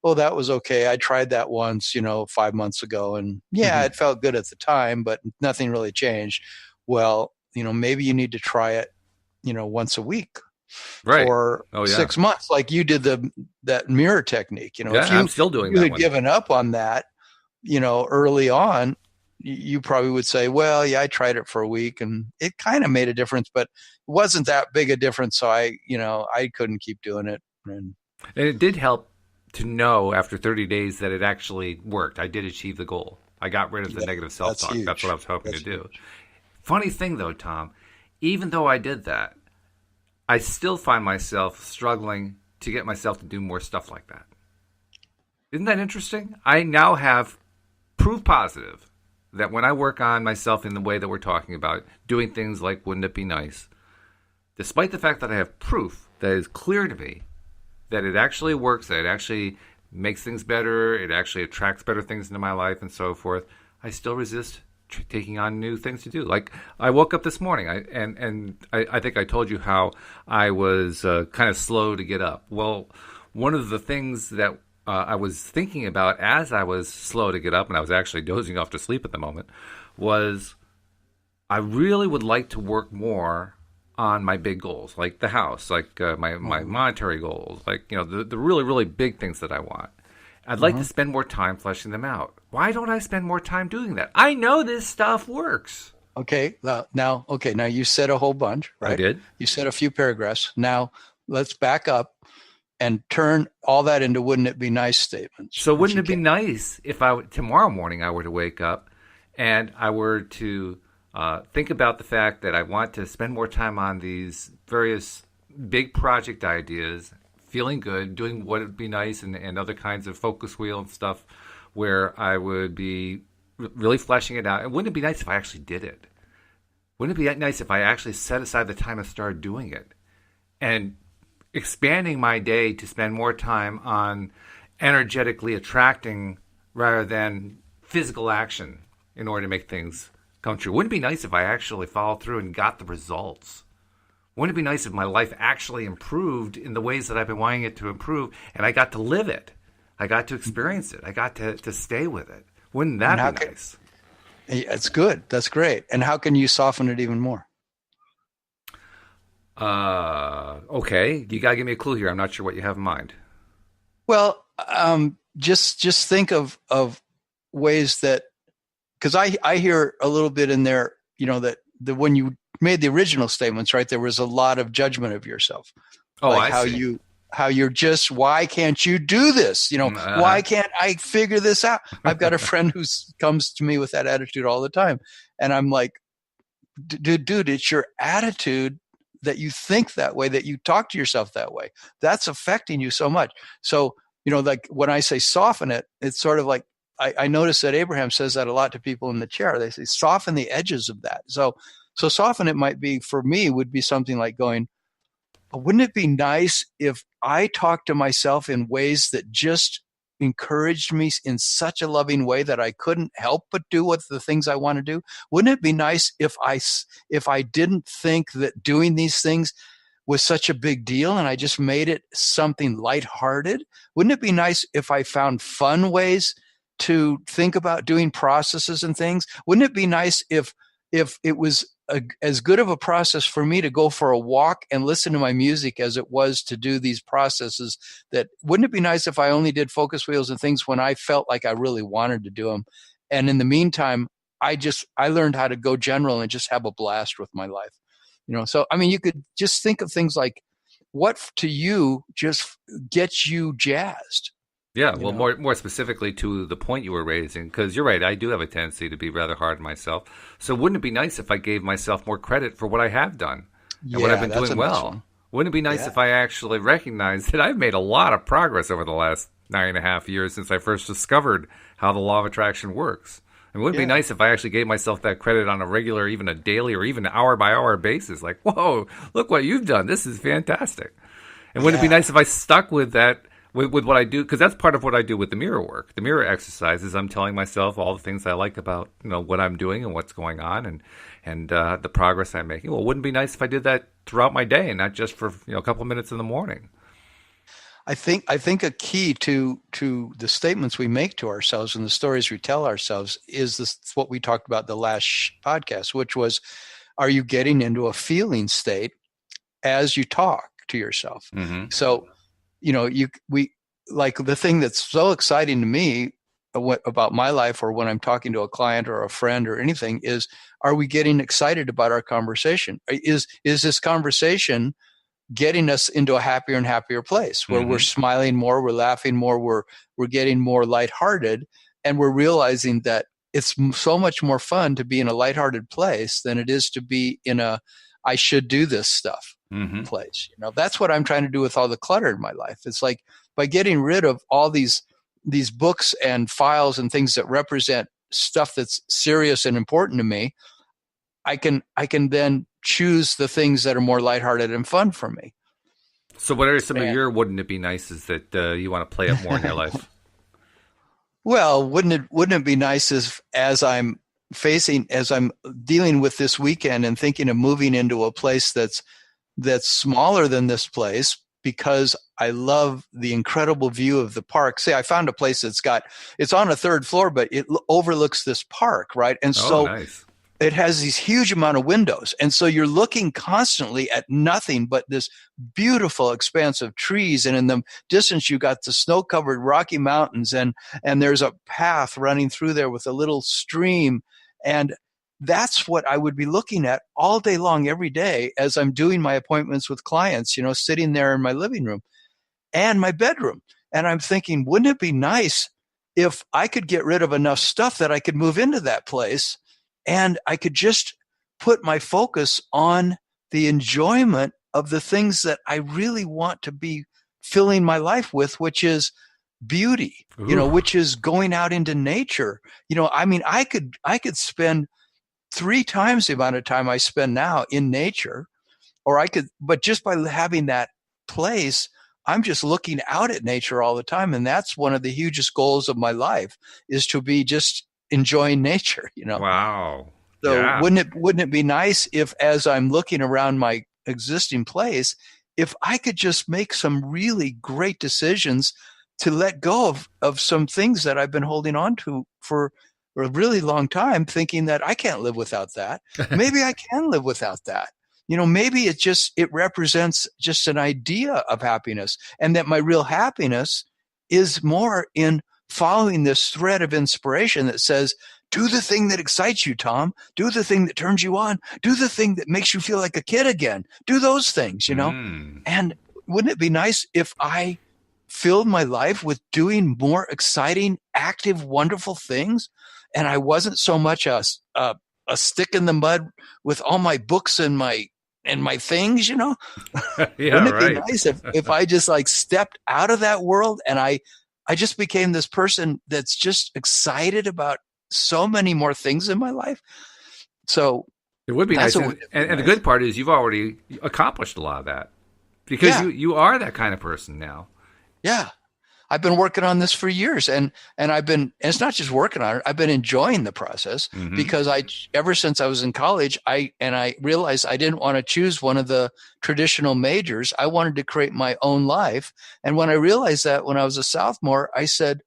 Speaker 2: oh, that was okay. I tried that once, 5 months ago. And it felt good at the time, but nothing really changed. Well, maybe you need to try it, once a week for 6 months, like you did that mirror technique. If
Speaker 1: I'm still doing that.
Speaker 2: You had given up on that, early on, you probably would say, well, yeah, I tried it for a week and it kind of made a difference, but it wasn't that big a difference. So I couldn't keep doing it.
Speaker 1: And it did help to know after 30 days that it actually worked. I did achieve the goal. I got rid of the negative self-talk. That's what I was hoping to do. Funny thing though, Tom, even though I did that, I still find myself struggling to get myself to do more stuff like that. Isn't that interesting? I now have proof positive that when I work on myself in the way that we're talking about, doing things like wouldn't it be nice, despite the fact that I have proof that is clear to me that it actually works, that it actually makes things better, it actually attracts better things into my life and so forth, I still resist taking on new things to do. Like I woke up this morning, I think I told you how I was kind of slow to get up. Well, one of the things that I was thinking about as I was slow to get up, and I was actually dozing off to sleep at the moment, was I really would like to work more on my big goals, like the house, like my monetary goals, like the really, really big things that I want. I'd like to spend more time fleshing them out. Why don't I spend more time doing that? I know this stuff works.
Speaker 2: Okay. Now you said a whole bunch, right?
Speaker 1: I did.
Speaker 2: You said a few paragraphs. Now let's back up and turn all that into wouldn't it be nice statements.
Speaker 1: So wouldn't it be nice if tomorrow morning I were to wake up and I were to think about the fact that I want to spend more time on these various big project ideas, feeling good, doing what would be nice, and other kinds of focus wheel and stuff where I would be really fleshing it out. And wouldn't it be nice if I actually did it? Wouldn't it be nice if I actually set aside the time and started doing it? And expanding my day to spend more time on energetically attracting rather than physical action in order to make things come true. Wouldn't it be nice if I actually followed through and got the results? Wouldn't it be nice if my life actually improved in the ways that I've been wanting it to improve, and I got to live it? I got to experience it. I got to stay with it. Wouldn't that be nice?
Speaker 2: It's good. That's great. And how can you soften it even more?
Speaker 1: Okay. You got to give me a clue here. I'm not sure what you have in mind.
Speaker 2: Well, just think of ways that, because I hear a little bit in there, that when you made the original statements, right, there was a lot of judgment of yourself.
Speaker 1: Oh,
Speaker 2: like
Speaker 1: I see.
Speaker 2: How you're just, why can't you do this? Why can't I figure this out? I've got a friend who comes to me with that attitude all the time. And I'm like, dude, it's your attitude that you think that way, that you talk to yourself that way. That's affecting you so much. So, like when I say soften it, it's sort of like, I notice that Abraham says that a lot to people in the chair. They say, soften the edges of that. So soften it might be, for me, would be something like going, wouldn't it be nice if I talked to myself in ways that just encouraged me in such a loving way that I couldn't help but do what the things I want to do? Wouldn't it be nice if I didn't think that doing these things was such a big deal and I just made it something lighthearted? Wouldn't it be nice if I found fun ways to think about doing processes and things? Wouldn't it be nice if it was as good of a process for me to go for a walk and listen to my music as it was to do these processes? That wouldn't it be nice if I only did focus wheels and things when I felt like I really wanted to do them? And in the meantime, I learned how to go general and just have a blast with my life. So, I mean, you could just think of things like what to you just gets you jazzed.
Speaker 1: Yeah, well, more specifically to the point you were raising, because you're right, I do have a tendency to be rather hard on myself. So wouldn't it be nice if I gave myself more credit for what I have done and what I've been doing well? Wouldn't it be nice if I actually recognized that I've made a lot of progress over the last 9.5 years since I first discovered how the law of attraction works? And wouldn't it be nice if I actually gave myself that credit on a regular, even a daily or even hour-by-hour basis? Like, whoa, look what you've done. This is fantastic. And wouldn't it be nice if I stuck with that, with what I do? Because that's part of what I do with the mirror work. The mirror exercises, I'm telling myself all the things I like about what I'm doing and what's going on and the progress I'm making. Well, wouldn't it be nice if I did that throughout my day and not just for a couple of minutes in the morning?
Speaker 2: I think a key to the statements we make to ourselves and the stories we tell ourselves is this, what we talked about the last podcast, which was, are you getting into a feeling state as you talk to yourself? Mm-hmm. So, we like the thing that's so exciting to me about my life, or when I'm talking to a client or a friend or anything, is, are we getting excited about our conversation? Is this conversation getting us into a happier and happier place where we're smiling more, we're laughing more, we're getting more lighthearted, and we're realizing that it's so much more fun to be in a lighthearted place than it is to be in a I should do this stuff place. That's what I'm trying to do with all the clutter in my life. It's like, by getting rid of all these books and files and things that represent stuff that's serious and important to me, I can then choose the things that are more lighthearted and fun for me.
Speaker 1: So what are some of your wouldn't it be nices that you want to play up more in your life?
Speaker 2: Well, wouldn't it be nice as I'm dealing with this weekend and thinking of moving into a place that's smaller than this place, because I love the incredible view of the park. Say I found a place it's on a third floor, but it overlooks this park, right? And so
Speaker 1: nice.
Speaker 2: It has these huge amount of windows. And so you're looking constantly at nothing but this beautiful expanse of trees. And in the distance, you got the snow-covered Rocky Mountains, and there's a path running through there with a little stream. And that's what I would be looking at all day long, every day, as I'm doing my appointments with clients, sitting there in my living room and my bedroom. And I'm thinking, wouldn't it be nice if I could get rid of enough stuff that I could move into that place, and I could just put my focus on the enjoyment of the things that I really want to be filling my life with, which is beauty, which is going out into nature. I could spend 3 times the amount of time I spend now in nature, but just by having that place, I'm just looking out at nature all the time. And that's one of the hugest goals of my life, is to be just enjoying nature,
Speaker 1: Wow.
Speaker 2: So
Speaker 1: yeah.
Speaker 2: wouldn't it be nice if, as I'm looking around my existing place, if I could just make some really great decisions to let go of some things that I've been holding on to for a really long time, thinking that I can't live without that. Maybe I can live without that. Maybe it represents just an idea of happiness, and that my real happiness is more in following this thread of inspiration that says, do the thing that excites you, Tom. Do the thing that turns you on. Do the thing that makes you feel like a kid again. Do those things, And wouldn't it be nice if I filled my life with doing more exciting, active, wonderful things, and I wasn't so much a stick in the mud with all my books and my things,
Speaker 1: Yeah,
Speaker 2: wouldn't it
Speaker 1: right.
Speaker 2: be nice if I just stepped out of that world, and I just became this person that's just excited about so many more things in my life. So
Speaker 1: it would be nice. And the good part is you've already accomplished a lot of that, because you are that kind of person now.
Speaker 2: Yeah. I've been working on this for years, and it's not just working on it. I've been enjoying the process, because ever since I was in college, I realized I didn't want to choose one of the traditional majors. I wanted to create my own life. And when I realized that, when I was a sophomore, I said,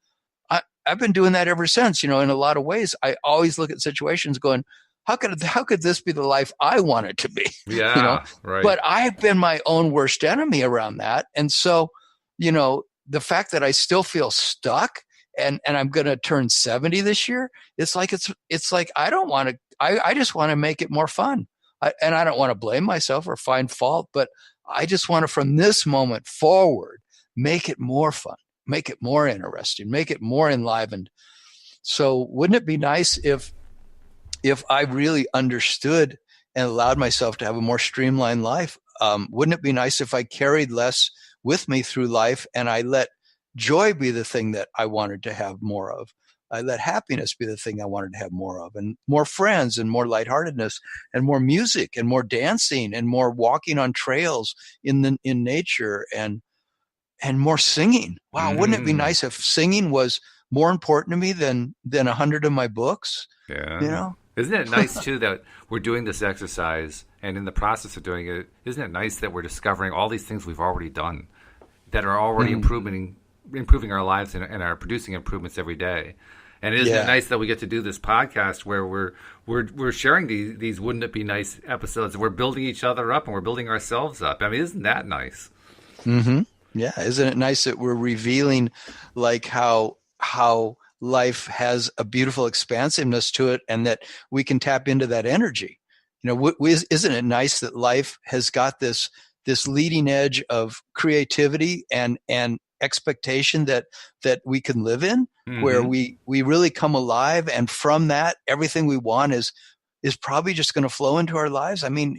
Speaker 2: I've been doing that ever since. In a lot of ways, I always look at situations going, how could this be the life I want it to be?
Speaker 1: Yeah, right.
Speaker 2: But I've been my own worst enemy around that. And so, the fact that I still feel stuck, and I'm going to turn 70 this year, it's like I don't want to. I just want to make it more fun, and I don't want to blame myself or find fault, but I just want to, from this moment forward, make it more fun, make it more interesting, make it more enlivened. So, wouldn't it be nice if I really understood and allowed myself to have a more streamlined life? Wouldn't it be nice if I carried less with me through life, and I let joy be the thing that I wanted to have more of? I let happiness be the thing I wanted to have more of, and more friends, and more lightheartedness, and more music, and more dancing, and more walking on trails in nature, and more singing. Wow, wouldn't it be nice if singing was more important to me than 100 of my books?
Speaker 1: Yeah. Isn't it nice too that we're doing this exercise, and in the process of doing it, isn't it nice that we're discovering all these things we've already done that are already improving our lives and are producing improvements every day? And isn't it nice that we get to do this podcast where we're sharing these wouldn't it be nice episodes, and we're building each other up, and we're building ourselves up? I mean, isn't that nice?
Speaker 2: Mm-hmm. Yeah, isn't it nice that we're revealing how life has a beautiful expansiveness to it, and that we can tap into that energy. Isn't it nice that life has got this leading edge of creativity and expectation that we can live in, where we really come alive, and from that, everything we want is probably just going to flow into our lives. I mean,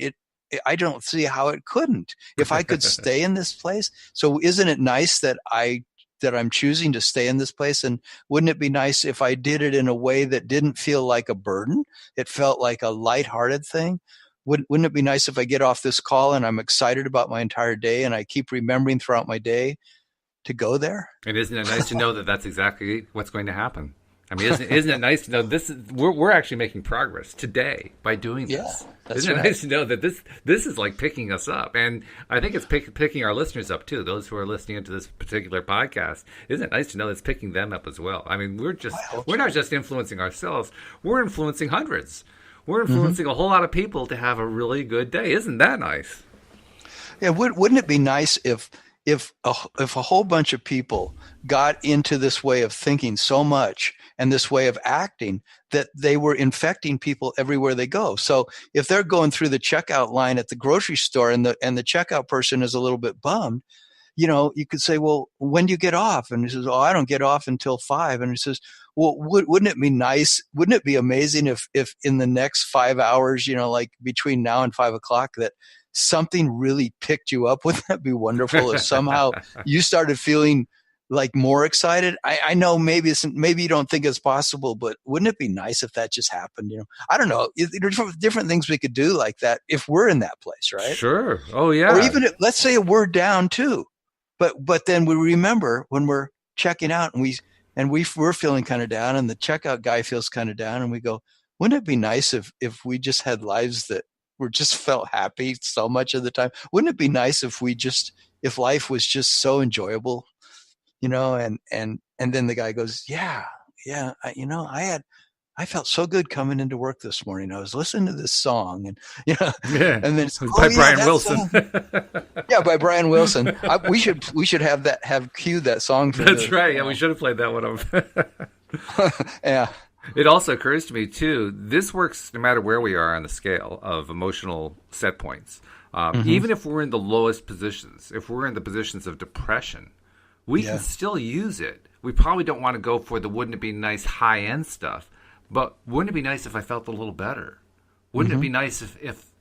Speaker 2: I don't see how it couldn't, if I could stay in this place. So isn't it nice that I'm choosing to stay in this place? And wouldn't it be nice if I did it in a way that didn't feel like a burden? It felt like a lighthearted thing. Wouldn't it be nice if I get off this call and I'm excited about my entire day, and I keep remembering throughout my day to go there?
Speaker 1: And isn't it nice to know that that's exactly what's going to happen? I mean, isn't it nice to know we're actually making progress today by doing this?
Speaker 2: Yeah,
Speaker 1: isn't it nice to know that this is like picking us up? And I think it's picking our listeners up too, those who are listening to this particular podcast. Isn't it nice to know it's picking them up as well? I mean, we're not just influencing ourselves, we're influencing hundreds. We're influencing a whole lot of people to have a really good day. Isn't that nice?
Speaker 2: Yeah, wouldn't it be nice if a whole bunch of people got into this way of thinking so much and this way of acting that they were infecting people everywhere they go? So if they're going through the checkout line at the grocery store and the checkout person is a little bit bummed, you could say, well, when do you get off? And he says, oh, I don't get off until 5. And he says, well, wouldn't it be nice? Wouldn't it be amazing if in the next 5 hours, like between now and 5 o'clock, that something really picked you up? Wouldn't that be wonderful if somehow you started feeling like more excited? I know maybe you don't think it's possible, but wouldn't it be nice if that just happened? I don't know. There's different things we could do like that if we're in that place, right?
Speaker 1: Sure. Oh yeah.
Speaker 2: Or even let's say we're down too, but then we remember when we're checking out and we're feeling kind of down, and the checkout guy feels kind of down, and we go, wouldn't it be nice if we just had lives that were just felt happy so much of the time? Wouldn't it be nice if life was just so enjoyable, and then the guy goes, yeah, I felt so good coming into work this morning. I was listening to this song, and and then
Speaker 1: by Brian Wilson.
Speaker 2: Yeah, by Brian Wilson. We should have cued that song.
Speaker 1: That's right. Yeah, we should have played that one up.
Speaker 2: Yeah.
Speaker 1: It also occurs to me too, this works no matter where we are on the scale of emotional set points. Even if we're in the lowest positions, if we're in the positions of depression, we can still use it. We probably don't want to go for the wouldn't it be nice high-end stuff, but wouldn't it be nice if I felt a little better? Wouldn't it be nice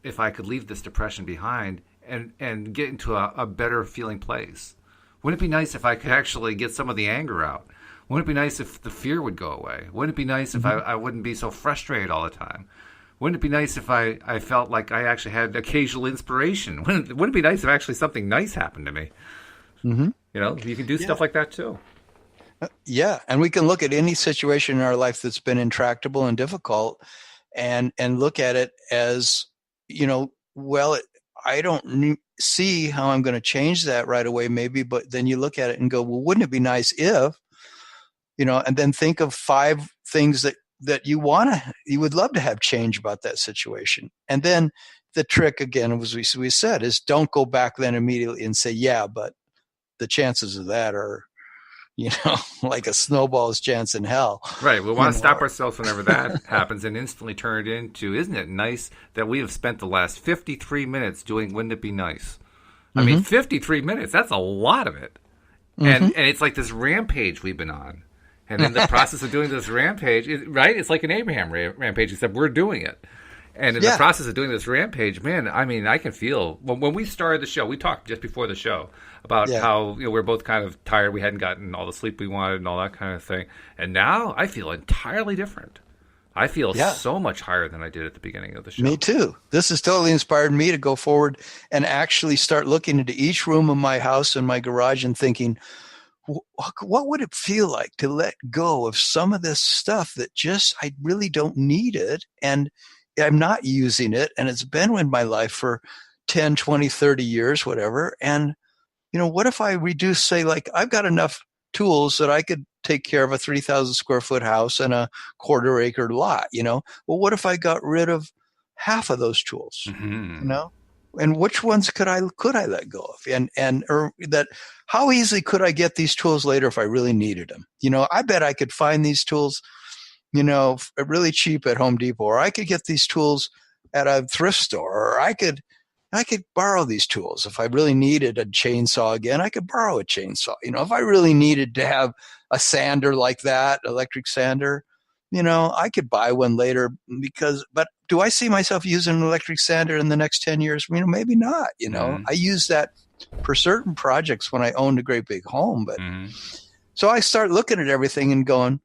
Speaker 1: if I could leave this depression behind and get into a better feeling place? Wouldn't it be nice if I could actually get some of the anger out? Wouldn't it be nice if the fear would go away? Wouldn't it be nice if I wouldn't be so frustrated all the time? Wouldn't it be nice if I felt like I actually had occasional inspiration? Wouldn't it be nice if actually something nice happened to me? You can do stuff like that too.
Speaker 2: Yeah, and we can look at any situation in our life that's been intractable and difficult, and look at it as, I don't see how I'm going to change that right away, maybe, but then you look at it and go, well, wouldn't it be nice if, and then think of 5 things that you would love to have change about that situation. And then the trick, again, as we said, is don't go back then immediately and say, yeah, but the chances of that are, like a snowball's chance in hell.
Speaker 1: Right. We want to stop ourselves whenever that happens and instantly turn it into, isn't it nice that we have spent the last 53 minutes doing Wouldn't It Be Nice? I mean, 53 minutes, that's a lot of it. And it's like this rampage we've been on. And in the process of doing this rampage, right? It's like an Abraham rampage, except we're doing it. And in the process of doing this rampage, man, I mean, I can feel when we started the show, we talked just before the show about how we're both kind of tired. We hadn't gotten all the sleep we wanted and all that kind of thing. And now I feel entirely different. I feel so much higher than I did at the beginning of the show.
Speaker 2: Me too. This has totally inspired me to go forward and actually start looking into each room of my house and my garage and thinking, what would it feel like to let go of some of this stuff that just, I really don't need it, and I'm not using it, and it's been in my life for 10, 20, 30 years, whatever. And, what if I reduce, say, like, I've got enough tools that I could take care of a 3,000 square foot house and a 1/4 acre lot, Well, what if I got rid of half of those tools, and which ones could I let go of, or that how easily could I get these tools later if I really needed them? I bet I could find these tools, really cheap at Home Depot, or I could get these tools at a thrift store, or I could borrow these tools. If I really needed a chainsaw again, I could borrow a chainsaw. If I really needed to have a sander like that, electric sander, I could buy one later but do I see myself using an electric sander in the next 10 years? Maybe not, I use that for certain projects when I owned a great big home, but so I start looking at everything and going,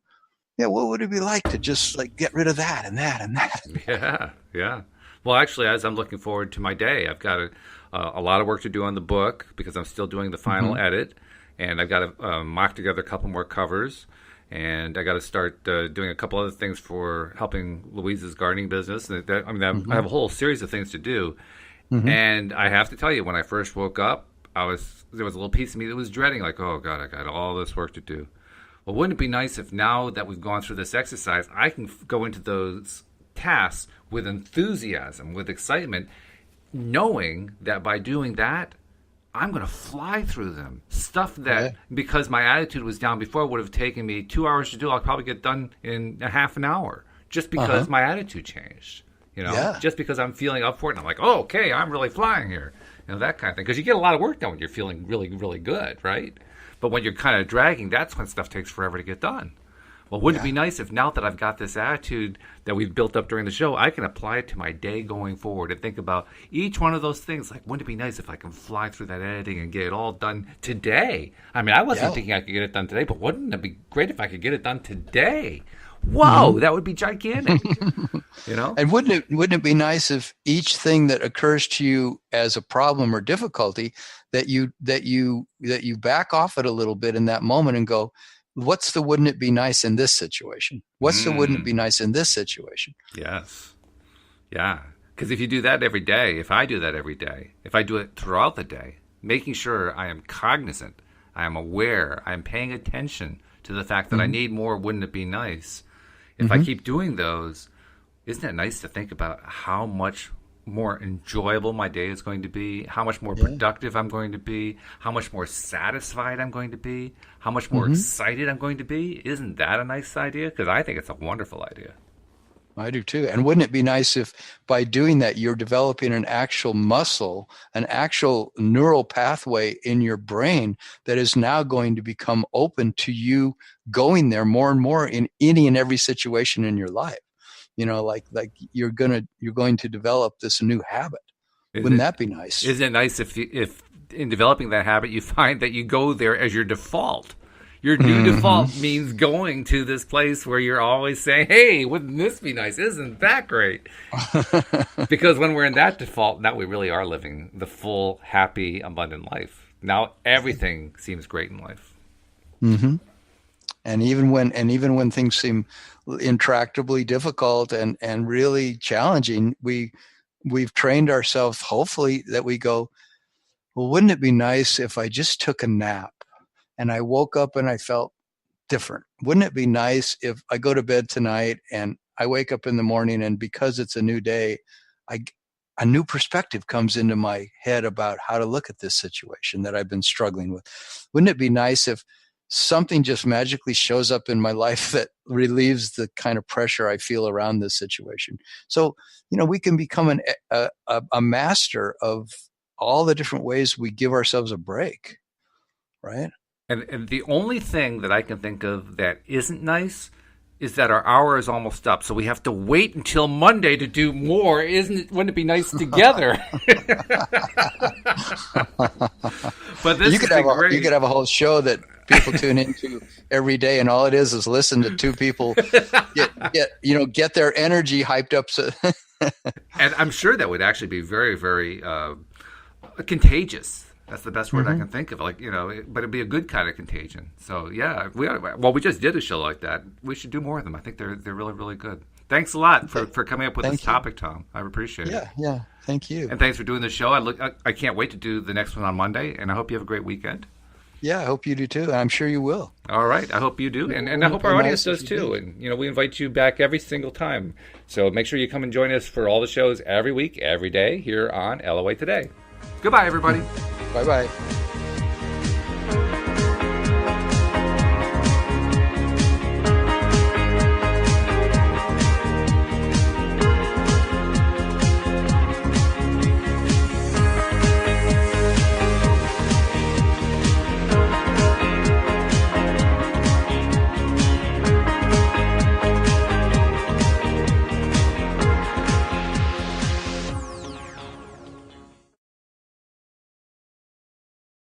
Speaker 2: yeah, what would it be like to just like get rid of that and that and that?
Speaker 1: Yeah. Yeah. Well, actually, as I'm looking forward to my day, I've got a lot of work to do on the book because I'm still doing the final edit, and I've got to mock together a couple more covers, and I got to start doing a couple other things for helping Louise's gardening business. I have a whole series of things to do, and I have to tell you, when I first woke up, there was a little piece of me that was dreading, like, oh God, I got all this work to do. Well, wouldn't it be nice if now that we've gone through this exercise, I can go into those tasks with enthusiasm, with excitement, knowing that by doing that, I'm going to fly through them. Stuff that, because my attitude was down before, would have taken me 2 hours to do, I'll probably get done in a half an hour, just because my attitude changed. Just because I'm feeling up for it, and I'm like, oh, okay, I'm really flying here. That kind of thing. Because you get a lot of work done when you're feeling really, really good, right? But when you're kind of dragging, that's when stuff takes forever to get done. Well, wouldn't it be nice if now that I've got this attitude that we've built up during the show, I can apply it to my day going forward and think about each one of those things. Like, wouldn't it be nice if I can fly through that editing and get it all done today? I mean, I wasn't thinking I could get it done today, but wouldn't it be great if I could get it done today? Whoa, that would be gigantic.
Speaker 2: And wouldn't it be nice if each thing that occurs to you as a problem or difficulty that you back off it a little bit in that moment and go, what's the wouldn't it be nice in this situation? What's the wouldn't it be nice in this situation?
Speaker 1: Yes. Yeah. Because if you do that every day, if I do that every day, if I do it throughout the day, making sure I am cognizant, I am aware, I am paying attention to the fact that I need more wouldn't it be nice. If I keep doing those, isn't it nice to think about how much more enjoyable my day is going to be, how much more productive I'm going to be, how much more satisfied I'm going to be, how much more excited I'm going to be? Isn't that a nice idea? Because I think it's a wonderful idea.
Speaker 2: I do too. And wouldn't it be nice if by doing that, you're developing an actual muscle, an actual neural pathway in your brain that is now going to become open to you going there more and more in any and every situation in your life? Like you're going to develop this new habit. Wouldn't that be nice?
Speaker 1: Isn't it nice if in developing that habit, you find that you go there as your default? Your new default means going to this place where you're always saying, hey, wouldn't this be nice? Isn't that great? Because when we're in that default, now we really are living the full, happy, abundant life. Now everything seems great in life.
Speaker 2: And even when things seem intractably difficult and really challenging, we've trained ourselves, hopefully, that we go, well, wouldn't it be nice if I just took a nap and I woke up and I felt different? Wouldn't it be nice if I go to bed tonight and I wake up in the morning and because it's a new day, a new perspective comes into my head about how to look at this situation that I've been struggling with? Wouldn't it be nice if something just magically shows up in my life that relieves the kind of pressure I feel around this situation? So, we can become a master of all the different ways we give ourselves a break, right?
Speaker 1: And the only thing that I can think of that isn't nice is that our hour is almost up, so we have to wait until Monday to do more. Wouldn't it be nice together? But this
Speaker 2: you could have a whole show that people tune into every day, and all it is listen to two people get their energy hyped up. So
Speaker 1: and I'm sure that would actually be very, very contagious. That's the best word I can think of. But it'd be a good kind of contagion. So yeah, we just did a show like that. We should do more of them. I think they're really, really good. Thanks a lot for coming up with this topic, Tom. I appreciate it.
Speaker 2: Yeah. Thank you.
Speaker 1: And thanks for doing the show. I can't wait to do the next one on Monday. And I hope you have a great weekend.
Speaker 2: Yeah, I hope you do too. And I'm sure you will.
Speaker 1: All right. I hope you do. And I hope our audience does too. And, we invite you back every single time. So make sure you come and join us for all the shows every week, every day here on LOA Today. Goodbye, everybody.
Speaker 2: Bye-bye.